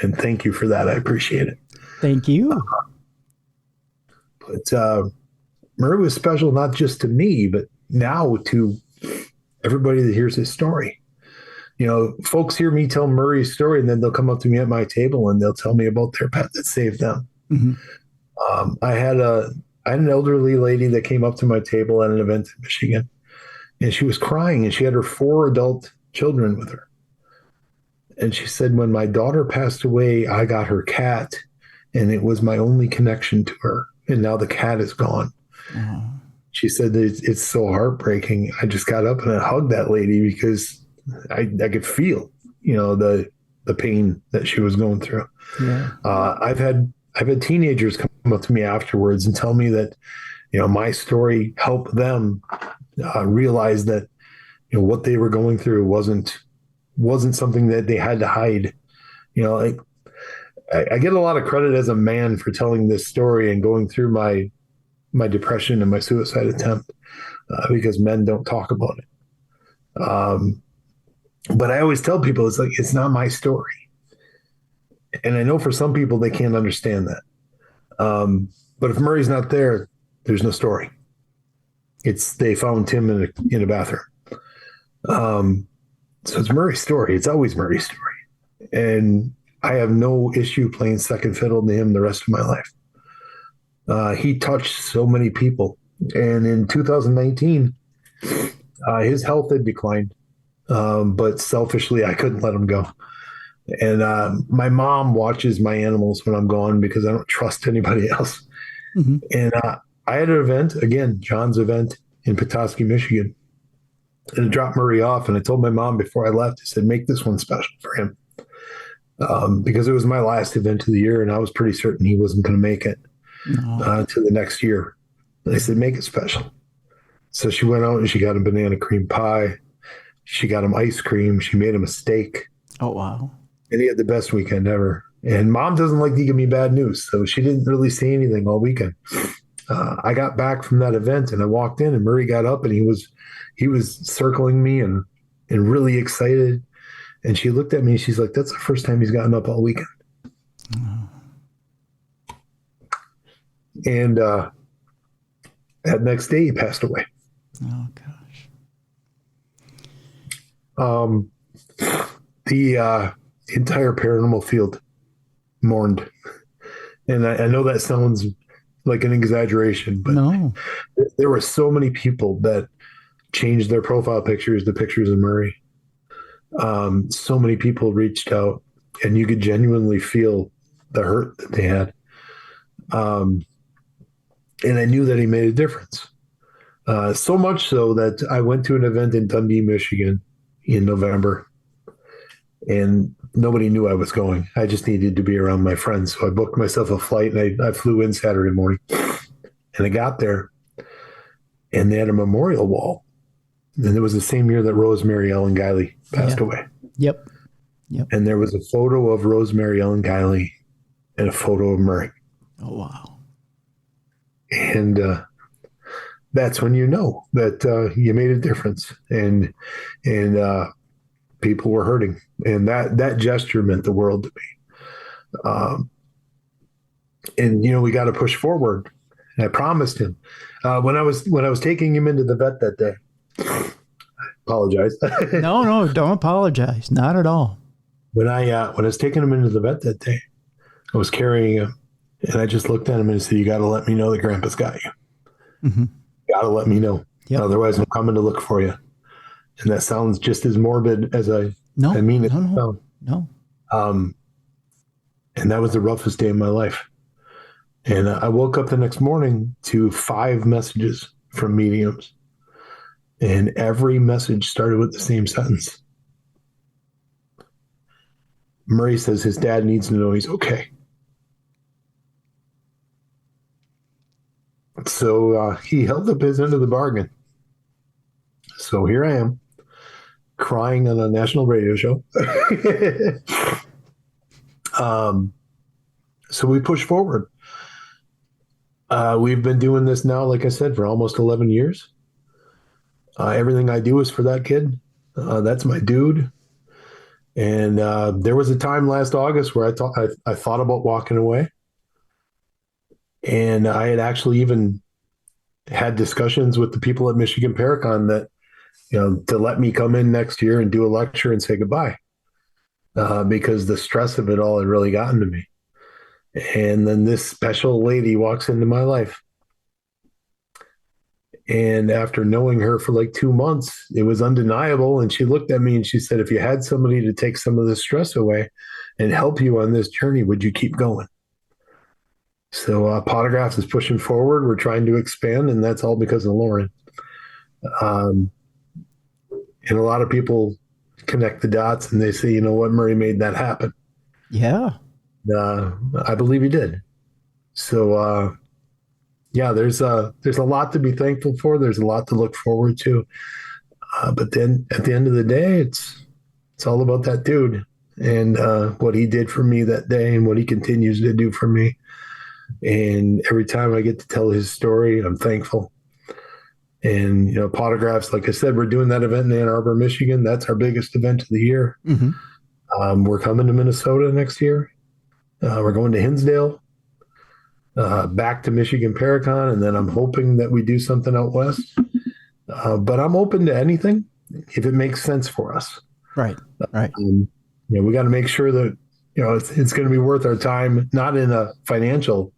And thank you for that. I appreciate it. Thank you. But Murray was special not just to me, but now to everybody that hears his story. Folks hear me tell Murray's story, and then they'll come up to me at my table and they'll tell me about their pet that saved them. Mm-hmm. I had an elderly lady that came up to my table at an event in Michigan, and she was crying, and she had her 4 adult children with her. And she said, when my daughter passed away, I got her cat, and it was my only connection to her. And now the cat is gone. Uh-huh. She said that it's so heartbreaking. I just got up and I hugged that lady because I could feel, the pain that she was going through. Yeah. I've had teenagers come up to me afterwards and tell me that, my story helped them realize that, what they were going through wasn't something that they had to hide. I get a lot of credit as a man for telling this story and going through my depression and my suicide attempt because men don't talk about it. But I always tell people, it's not my story. And I know for some people, they can't understand that. But if Murray's not there, there's no story. They found Tim in a bathroom. So it's Murray's story. It's always Murray's story. And I have no issue playing second fiddle to him the rest of my life. He touched so many people And in 2019, his health had declined, but selfishly, I couldn't let him go. And my mom watches my animals when I'm gone because I don't trust anybody else. Hmm. And I had an event, again, John's event in Petoskey, Michigan. And I dropped Murray off. And I told my mom before I left, I said, make this one special for him. Because it was my last event of the year. And I was pretty certain he wasn't going to make it No. to the next year. And I said, make it special. So she went out and she got him banana cream pie. She got him ice cream. She made him a steak. Oh, wow. And he had the best weekend ever. And mom doesn't like to give me bad news. So she didn't really say anything all weekend. I got back from that event and I walked in and Murray got up and he was circling me and really excited. And she looked at me and she's like, that's the first time he's gotten up all weekend. Oh, And that next day he passed away. oh gosh. The entire paranormal field mourned. And I know that sounds like an exaggeration, but No. there were so many people that changed their profile pictures to pictures of Murray. So many people reached out, and you could genuinely feel the hurt that they had. And I knew that he made a difference. So much so that I went to an event in Dundee, Michigan in November, and nobody knew I was going. I just needed to be around my friends. So I booked myself a flight and I flew in Saturday morning. And I got there and they had a memorial wall. And it was the same year that Rosemary Ellen Guiley passed away. Yep. Yep. And there was a photo of Rosemary Ellen Guiley and a photo of Murray. Oh, wow. And that's when you know that you made a difference and people were hurting. And that gesture meant the world to me. And, you know, we got to push forward. And I promised him when I was taking him into the vet that day. Apologize. No, don't apologize. Not at all. When I was taking him into the vet that day, I was carrying him, and I just looked at him and said, "You got to let me know that Grandpa's got you. Mm-hmm. Got to let me know. Yep. Otherwise, I'm coming to look for you." And that sounds just as morbid as I mean it. No. And that was the roughest day of my life. And I woke up the next morning to 5 messages from mediums. And every message started with the same sentence. Murray says his dad needs to know he's okay. So he held up his end of the bargain. So here I am, crying on a national radio show. So we push forward. We've been doing this now, like I said, for almost 11 years. Everything I do is for that kid. That's my dude. And there was a time last August where I thought about walking away. And I had actually even had discussions with the people at Michigan Paracon that, you know, to let me come in next year and do a lecture and say goodbye. Because the stress of it all had really gotten to me. And then this special lady walks into my life. And after knowing her for like 2 months, it was undeniable. And she looked at me and she said, if you had somebody to take some of the stress away and help you on this journey, would you keep going? So Pawtographs is pushing forward. We're trying to expand, and that's all because of Lauren. And a lot of people connect the dots and they say, you know what, Murray made that happen. Yeah. I believe he did. So, yeah, there's a lot to be thankful for. There's a lot to look forward to. But then at the end of the day, it's all about that dude and what he did for me that day and what he continues to do for me. And every time I get to tell his story, I'm thankful. And, you know, Pawtographs, like I said, we're doing that event in Ann Arbor, Michigan. That's our biggest event of the year. Mm-hmm. We're coming to Minnesota next year. We're going to Hinsdale, back to Michigan Paracon, and then I'm hoping that we do something out west. But I'm open to anything if it makes sense for us. Right. You know, we got to make sure that, you know, it's going to be worth our time, not in a financial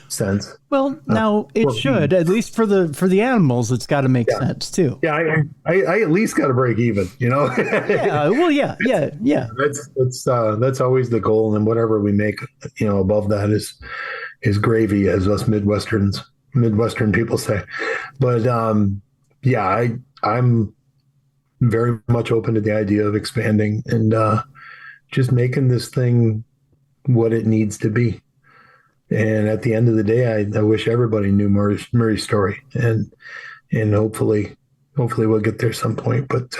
sense. Well, now it Well, should, at least for the animals, it's got to make sense too. Yeah, I at least got to break even, you know. Yeah. Well, yeah. That's always the goal, and whatever we make, you know, above that is gravy, as us Midwestern people say. But yeah, I'm very much open to the idea of expanding and just making this thing what it needs to be. And at the end of the day, I wish everybody knew Murray's story, and hopefully we'll get there some point. But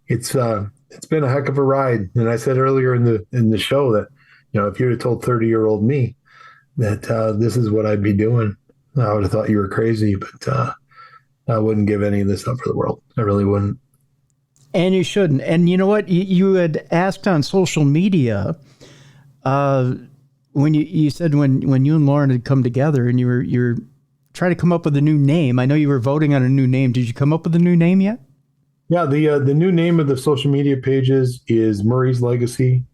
it's been a heck of a ride. And I said earlier in the show that, you know, if you'd have told 30-year-old me that this is what I'd be doing, I would have thought you were crazy. But I wouldn't give any of this up for the world. I really wouldn't. And you shouldn't. And you know what? You had asked on social media. When you said when you and Lauren had come together and you're trying to come up with a new name. I know you were voting on a new name. Did you come up with a new name yet? Yeah, the new name of the social media pages is Murray's Legacy,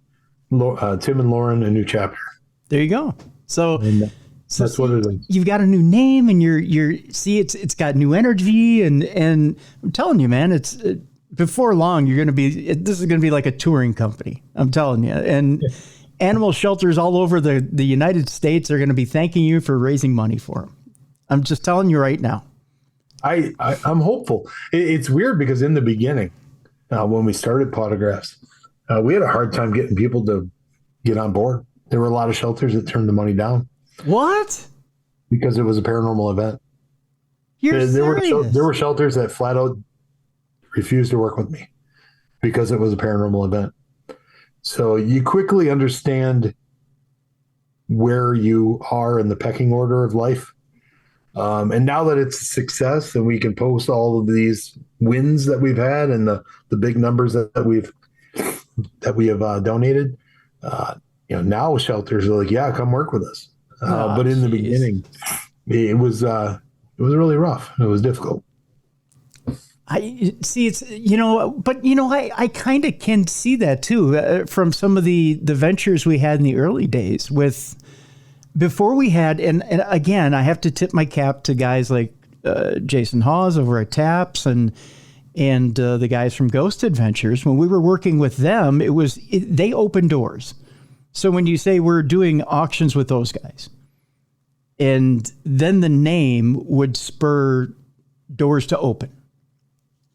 Tim and Lauren, a new chapter. There you go. So that's what it is. You've got a new name, and it's got new energy, and I'm telling you, man, before long you're going to be. This is going to be like a touring company. I'm telling you, and. Yeah. Animal shelters all over the United States are going to be thanking you for raising money for them. I'm just telling you right now. I'm hopeful. It's weird because in the beginning, when we started Pawtographs, we had a hard time getting people to get on board. There were a lot of shelters that turned the money down. What? Because it was a paranormal event. You're serious? There were shelters that flat out refused to work with me because it was a paranormal event. So you quickly understand where you are in the pecking order of life. And now that it's a success and we can post all of these wins that we've had and the big numbers that we have donated, you know, now shelters are like, yeah, come work with us. But in the beginning, it was really rough. It was difficult. I see it's, you know, but, you know, I kind of can see that too from some of the ventures we had in the early days before we had, and again, I have to tip my cap to guys like Jason Hawes over at TAPS and the guys from Ghost Adventures. When we were working with them, they opened doors. So when you say we're doing auctions with those guys, and then the name would spur doors to open.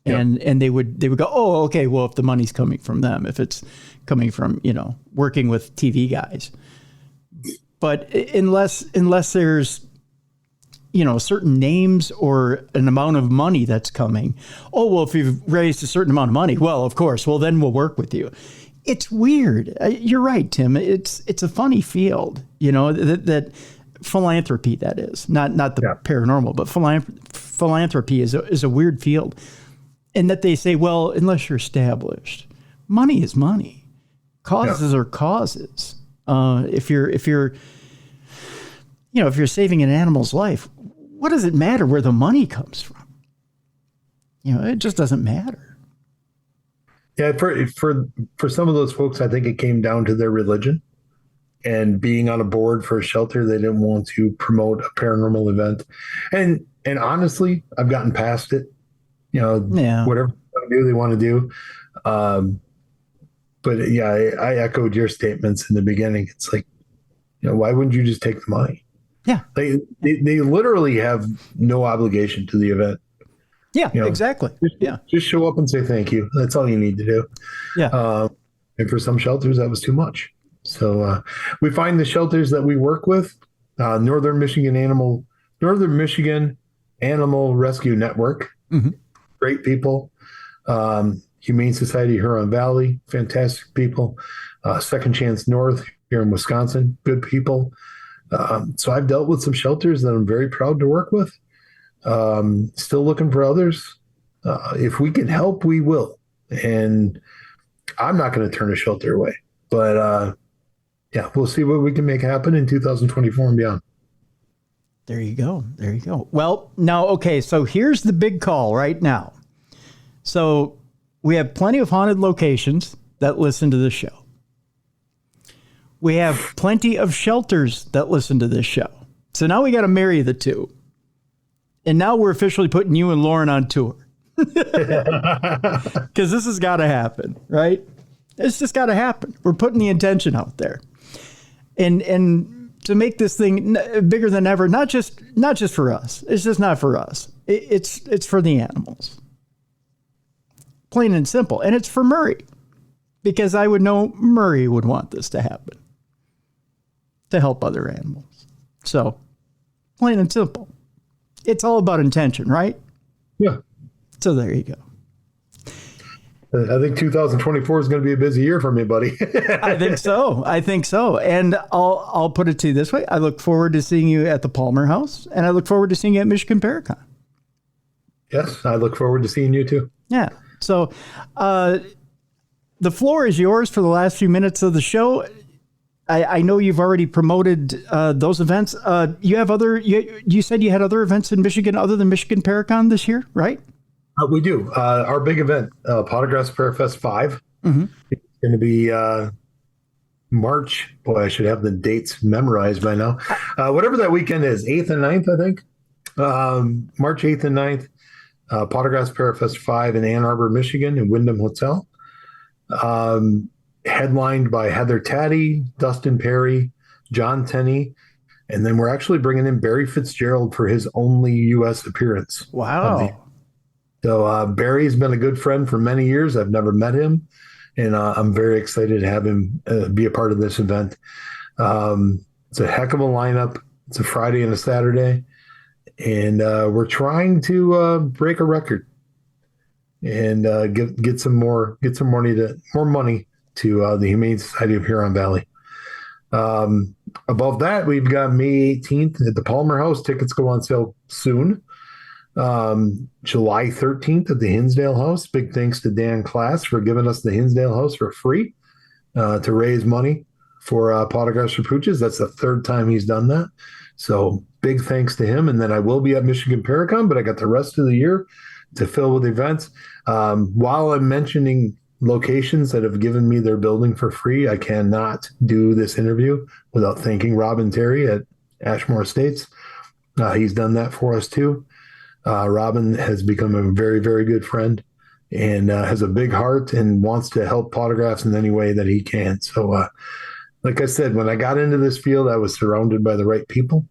And and they would go, oh, okay, well, if the money's coming from them, if it's coming from, you know, working with TV guys. But unless there's, you know, certain names or an amount of money that's coming, oh, well, if you've raised a certain amount of money, well, of course, well, then we'll work with you. It's weird. You're right, Tim. It's a funny field, you know, that philanthropy, that is. Not the paranormal, but philanthropy is a weird field. And that they say, well, unless you're established, money is money. Causes are causes. If you're saving an animal's life, what does it matter where the money comes from? You know, it just doesn't matter. Yeah, for some of those folks, I think it came down to their religion and being on a board for a shelter. They didn't want to promote a paranormal event, and honestly, I've gotten past it. You know, whatever they want to do. But yeah, I echoed your statements in the beginning. It's like, you know, why wouldn't you just take the money? Yeah. They literally have no obligation to the event. Yeah, you know, exactly. Just show up and say thank you. That's all you need to do. Yeah. And for some shelters, that was too much. So we find the shelters that we work with, Northern Michigan Animal Rescue Network. Mm-hmm. Great people. Humane Society Huron Valley, fantastic people. Second Chance North here in Wisconsin, good people. So I've dealt with some shelters that I'm very proud to work with. Still looking for others. If we can help, we will. And I'm not going to turn a shelter away. But yeah, we'll see what we can make happen in 2024 and beyond. There you go. There you go. Well, now, okay, so here's the big call right now. So we have plenty of haunted locations that listen to this show. We have plenty of shelters that listen to this show. So now we got to marry the two. And now we're officially putting you and Lauren on tour. Because this has got to happen, right? It's just got to happen. We're putting the intention out there. And to make this thing bigger than ever, not just for us. It's just not for us. It's for the animals. Plain and simple. And it's for Murray. Because I would know Murray would want this to happen. To help other animals. So, plain and simple. It's all about intention, right? Yeah. So there you go. I think 2024 is going to be a busy year for me, buddy. I think so. And I'll put it to you this way. I look forward to seeing you at the Palmer House, and I look forward to seeing you at Michigan Paracon. Yes, I look forward to seeing you too. Yeah. So the floor is yours for the last few minutes of the show. I know you've already promoted those events. You said you had other events in Michigan other than Michigan Paracon this year, right? We do. Our big event, Pawtographs Parafest 5, It's going to be March. Boy, I should have the dates memorized by now. Whatever that weekend is, 8th and 9th, I think. March 8th and 9th, Pawtographs Parafest 5 in Ann Arbor, Michigan, in Wyndham Hotel. Headlined by Heather Taddy, Dustin Perry, John Tenney, and then we're actually bringing in Barry Fitzgerald for his only U.S. appearance. Wow. So Barry's been a good friend for many years. I've never met him, and I'm very excited to have him be a part of this event. It's a heck of a lineup. It's a Friday and a Saturday, and we're trying to break a record and get some more money to the Humane Society of Huron Valley. Above that, we've got May 18th at the Palmer House. Tickets go on sale soon. July 13th at the Hinsdale House. Big thanks to Dan Klass for giving us the Hinsdale House for free to raise money for Pawtographs for Pooches. That's the third time he's done that. So big thanks to him. And then I will be at Michigan Paracon, but I got the rest of the year to fill with events. While I'm mentioning locations that have given me their building for free, I cannot do this interview without thanking Robin Terry at Ashmore Estates. He's done that for us too. Robin has become a very, very good friend and has a big heart and wants to help Pawtographs in any way that he can. So, like I said, when I got into this field, I was surrounded by the right people.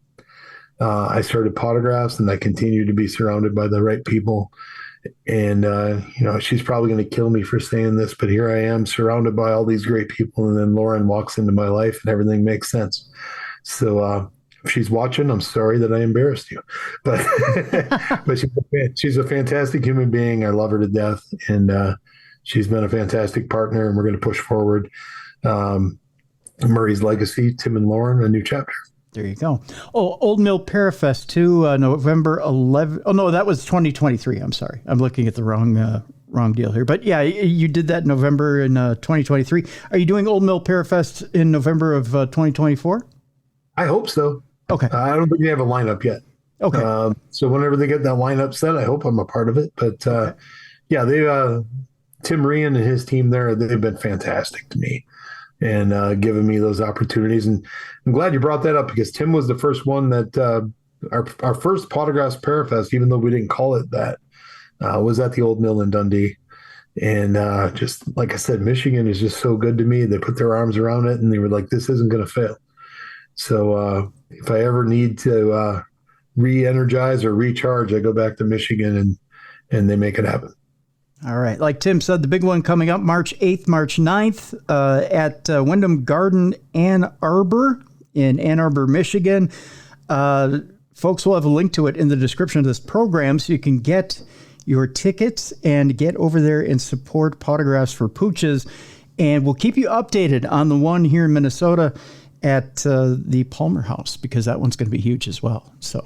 I started Pawtographs, and I continue to be surrounded by the right people. And, she's probably going to kill me for saying this, but here I am surrounded by all these great people. And then Lauren walks into my life and everything makes sense. So, if she's watching, I'm sorry that I embarrassed you, but she's a fantastic human being. I love her to death, and she's been a fantastic partner. And we're going to push forward Murray's legacy, Tim and Lauren, a new chapter. There you go. Oh, Old Mill Parafest too, November 11. Oh no, that was 2023. I'm sorry, I'm looking at the wrong deal here. But yeah, you did that in November in 2023. Are you doing Old Mill Parafest in November of 2024? I hope so. Okay. I don't think they have a lineup yet. Okay. So whenever they get that lineup set, I hope I'm a part of it. But yeah, Tim Ryan and his team there, they've been fantastic to me and given me those opportunities. And I'm glad you brought that up because Tim was the first one that our first Pawtographs Parafest, even though we didn't call it that, was at the Old Mill in Dundee. And just like I said, Michigan is just so good to me. They put their arms around it and they were like, this isn't going to fail. So if I ever need to re-energize or recharge, I go back to Michigan and they make it happen. All right. Like Tim said, the big one coming up March 8th, March 9th at Wyndham Garden, Ann Arbor in Ann Arbor, Michigan. Folks will have a link to it in the description of this program so you can get your tickets and get over there and support Pawtographs for Pooches. And we'll keep you updated on the one here in Minnesota at the Palmer House, because that one's going to be huge as well. So,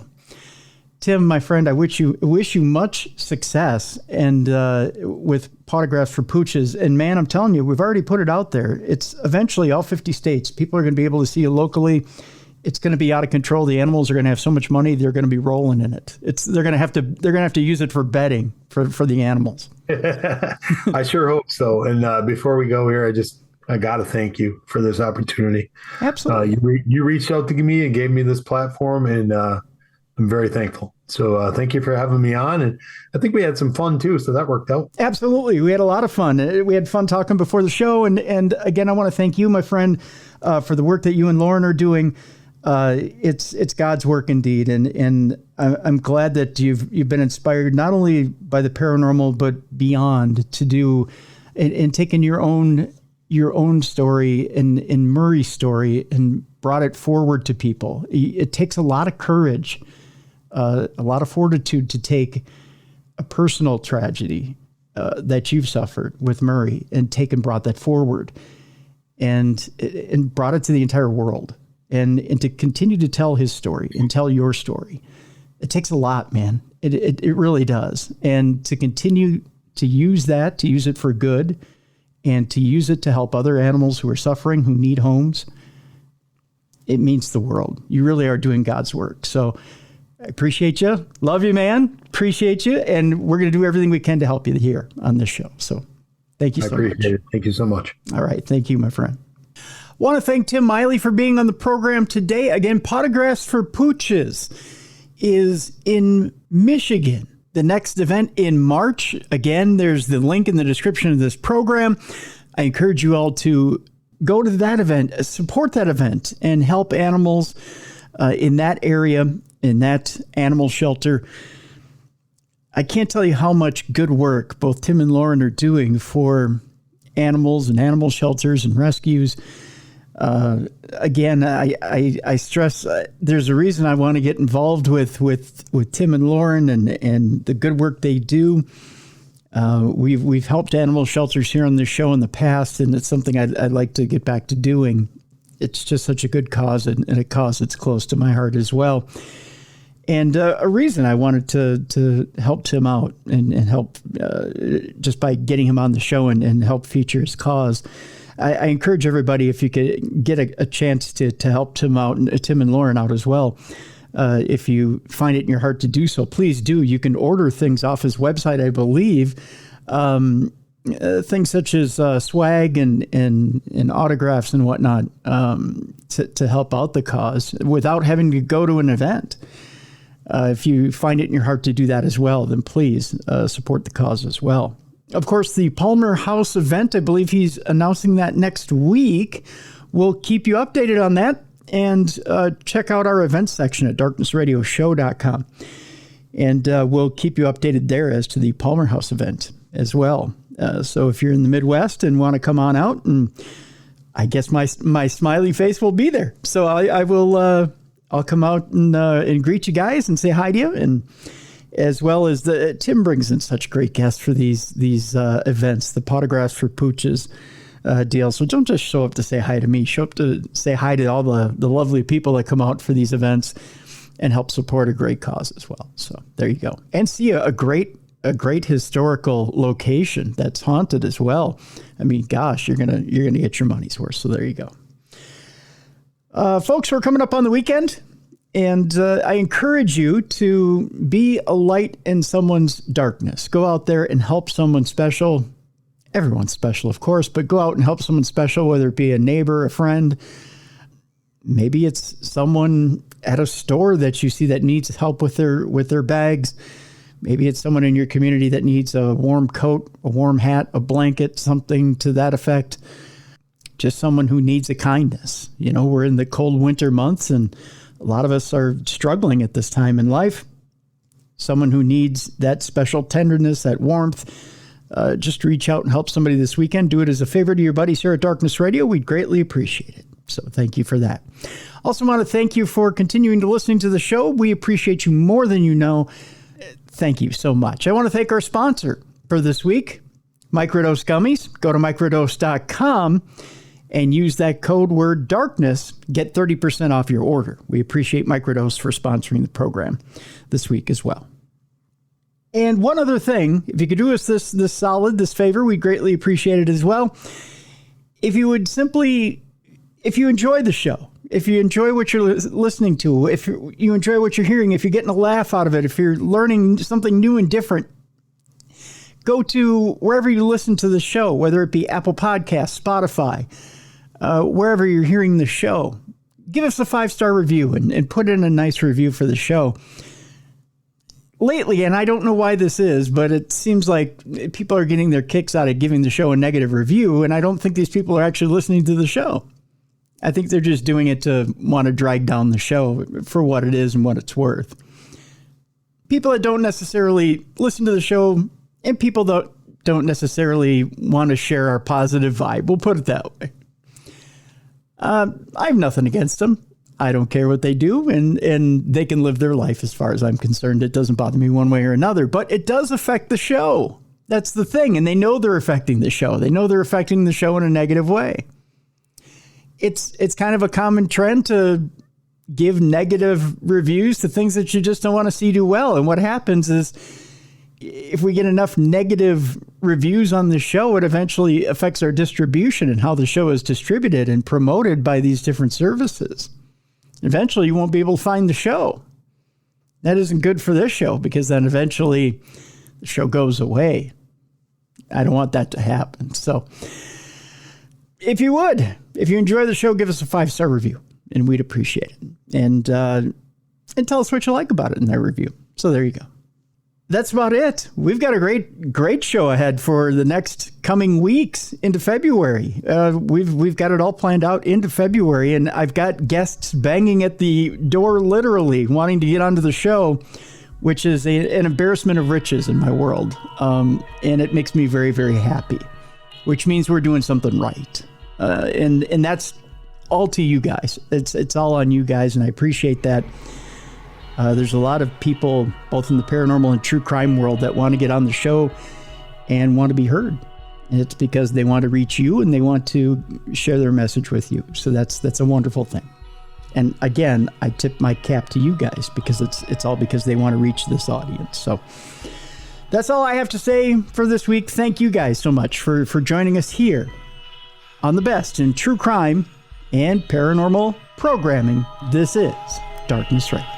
Tim, my friend, I wish you much success and with Pawtographs for Pooches. And man, I'm telling you, we've already put it out there. It's eventually all 50 states. People are going to be able to see you locally. It's going to be out of control. The animals are going to have so much money; they're going to be rolling in it. They're going to have to use it for bedding for the animals. I sure hope so. And before we go here, I just I got to thank you for this opportunity. Absolutely. You reached out to me and gave me this platform, and I'm very thankful. So thank you for having me on. And I think we had some fun too. So that worked out. Absolutely. We had a lot of fun. We had fun talking before the show. And again, I want to thank you, my friend, for the work that you and Lauren are doing. It's God's work indeed. And I'm glad that you've been inspired not only by the paranormal, but beyond to do and taking your own story and Murray's story and brought it forward to people. It takes a lot of courage, a lot of fortitude to take a personal tragedy that you've suffered with Murray and brought that forward and brought it to the entire world and to continue to tell his story and tell your story. It takes a lot, man. It really does. And to continue to use it for good and to use it to help other animals who are suffering, who need homes, it means the world. You really are doing God's work. So I appreciate you. Love you, man. Appreciate you. And we're going to do everything we can to help you here on this show. So thank you so much. I appreciate it. Thank you so much. All right. Thank you, my friend. Want to thank Tim Maile for being on the program today. Again, Pawtographs for Pooches is in Michigan. The next event in March. Again, there's the link in the description of this program. I encourage you all to go to that event, support that event, and help animals in that area, in that animal shelter. I can't tell you how much good work both Tim and Lauren are doing for animals and animal shelters and rescues. Again, I stress there's a reason I want to get involved with Tim and Lauren and the good work they do. We've helped animal shelters here on this show in the past, and it's something I'd like to get back to doing. It's just such a good cause and a cause that's close to my heart as well. And a reason I wanted to help Tim out and help just by getting him on the show and help feature his cause. I encourage everybody, if you could get a chance to help Tim out, and Tim and Lauren out as well, if you find it in your heart to do so, please do. You can order things off his website, I believe, things such as swag and autographs and whatnot to help out the cause without having to go to an event. If you find it in your heart to do that as well, then please support the cause as well. Of course, the Palmer House event, I believe he's announcing that next week. We'll keep you updated on that, and check out our events section at darknessradioshow.com. And we'll keep you updated there as to the Palmer House event as well. So if you're in the Midwest and want to come on out, and I guess my smiley face will be there. So I will I'll come out and greet you guys and say hi to you, and as well as Tim brings in such great guests for these events, the Pawtographs for Pooches deal. So don't just show up to say hi to me. Show up to say hi to all the lovely people that come out for these events and help support a great cause as well. So there you go. And see a great historical location that's haunted as well. I mean, gosh, you're gonna get your money's worth. So there you go. Folks, we're coming up on the weekend. And I encourage you to be a light in someone's darkness. Go out there and help someone special. Everyone's special, of course, but go out and help someone special, whether it be a neighbor, a friend. Maybe it's someone at a store that you see that needs help with their bags. Maybe it's someone in your community that needs a warm coat, a warm hat, a blanket, something to that effect. Just someone who needs a kindness. You know, we're in the cold winter months, and a lot of us are struggling at this time in life. Someone who needs that special tenderness, that warmth, just reach out and help somebody this weekend. Do it as a favor to your buddies here at Darkness Radio. We'd greatly appreciate it. So thank you for that. Also want to thank you for continuing to listen to the show. We appreciate you more than you know. Thank you so much. I want to thank our sponsor for this week, Microdose Gummies. Go to microdose.com and use that code word darkness, get 30% off your order. We appreciate Microdose for sponsoring the program this week as well. And one other thing, if you could do us this favor, we'd greatly appreciate it as well. If you would if you enjoy the show, if you enjoy what you're listening to, if you enjoy what you're hearing, if you're getting a laugh out of it, if you're learning something new and different, go to wherever you listen to the show, whether it be Apple Podcasts, Spotify, wherever you're hearing the show. Give us a 5-star review and put in a nice review for the show. Lately, and I don't know why this is, but it seems like people are getting their kicks out of giving the show a negative review, and I don't think these people are actually listening to the show. I think they're just doing it to want to drag down the show for what it is and what it's worth. People that don't necessarily listen to the show and people that don't necessarily want to share our positive vibe, we'll put it that way. I have nothing against them. I don't care what they do, and they can live their life as far as I'm concerned. It doesn't bother me one way or another, but it does affect the show. That's the thing, and they know they're affecting the show. They know they're affecting the show in a negative way. It's kind of a common trend to give negative reviews to things that you just don't want to see do well, and what happens is if we get enough negative reviews on the show, it eventually affects our distribution and how the show is distributed and promoted by these different services. Eventually, you won't be able to find the show. That isn't good for this show because then eventually the show goes away. I don't want that to happen. So if you enjoy the show, give us a 5-star review and we'd appreciate it. And tell us what you like about it in that review. So there you go. That's about it. We've got a great show ahead for the next coming weeks into February. We've got it all planned out into February, and I've got guests banging at the door, literally wanting to get onto the show, which is an embarrassment of riches in my world, and it makes me very, very happy. Which means we're doing something right, and that's all to you guys. It's all on you guys, and I appreciate that. There's a lot of people, both in the paranormal and true crime world, that want to get on the show and want to be heard. And it's because they want to reach you and they want to share their message with you. So that's a wonderful thing. And again, I tip my cap to you guys because it's all because they want to reach this audience. So that's all I have to say for this week. Thank you guys so much for joining us here on the best in true crime and paranormal programming. This is Darkness Radio.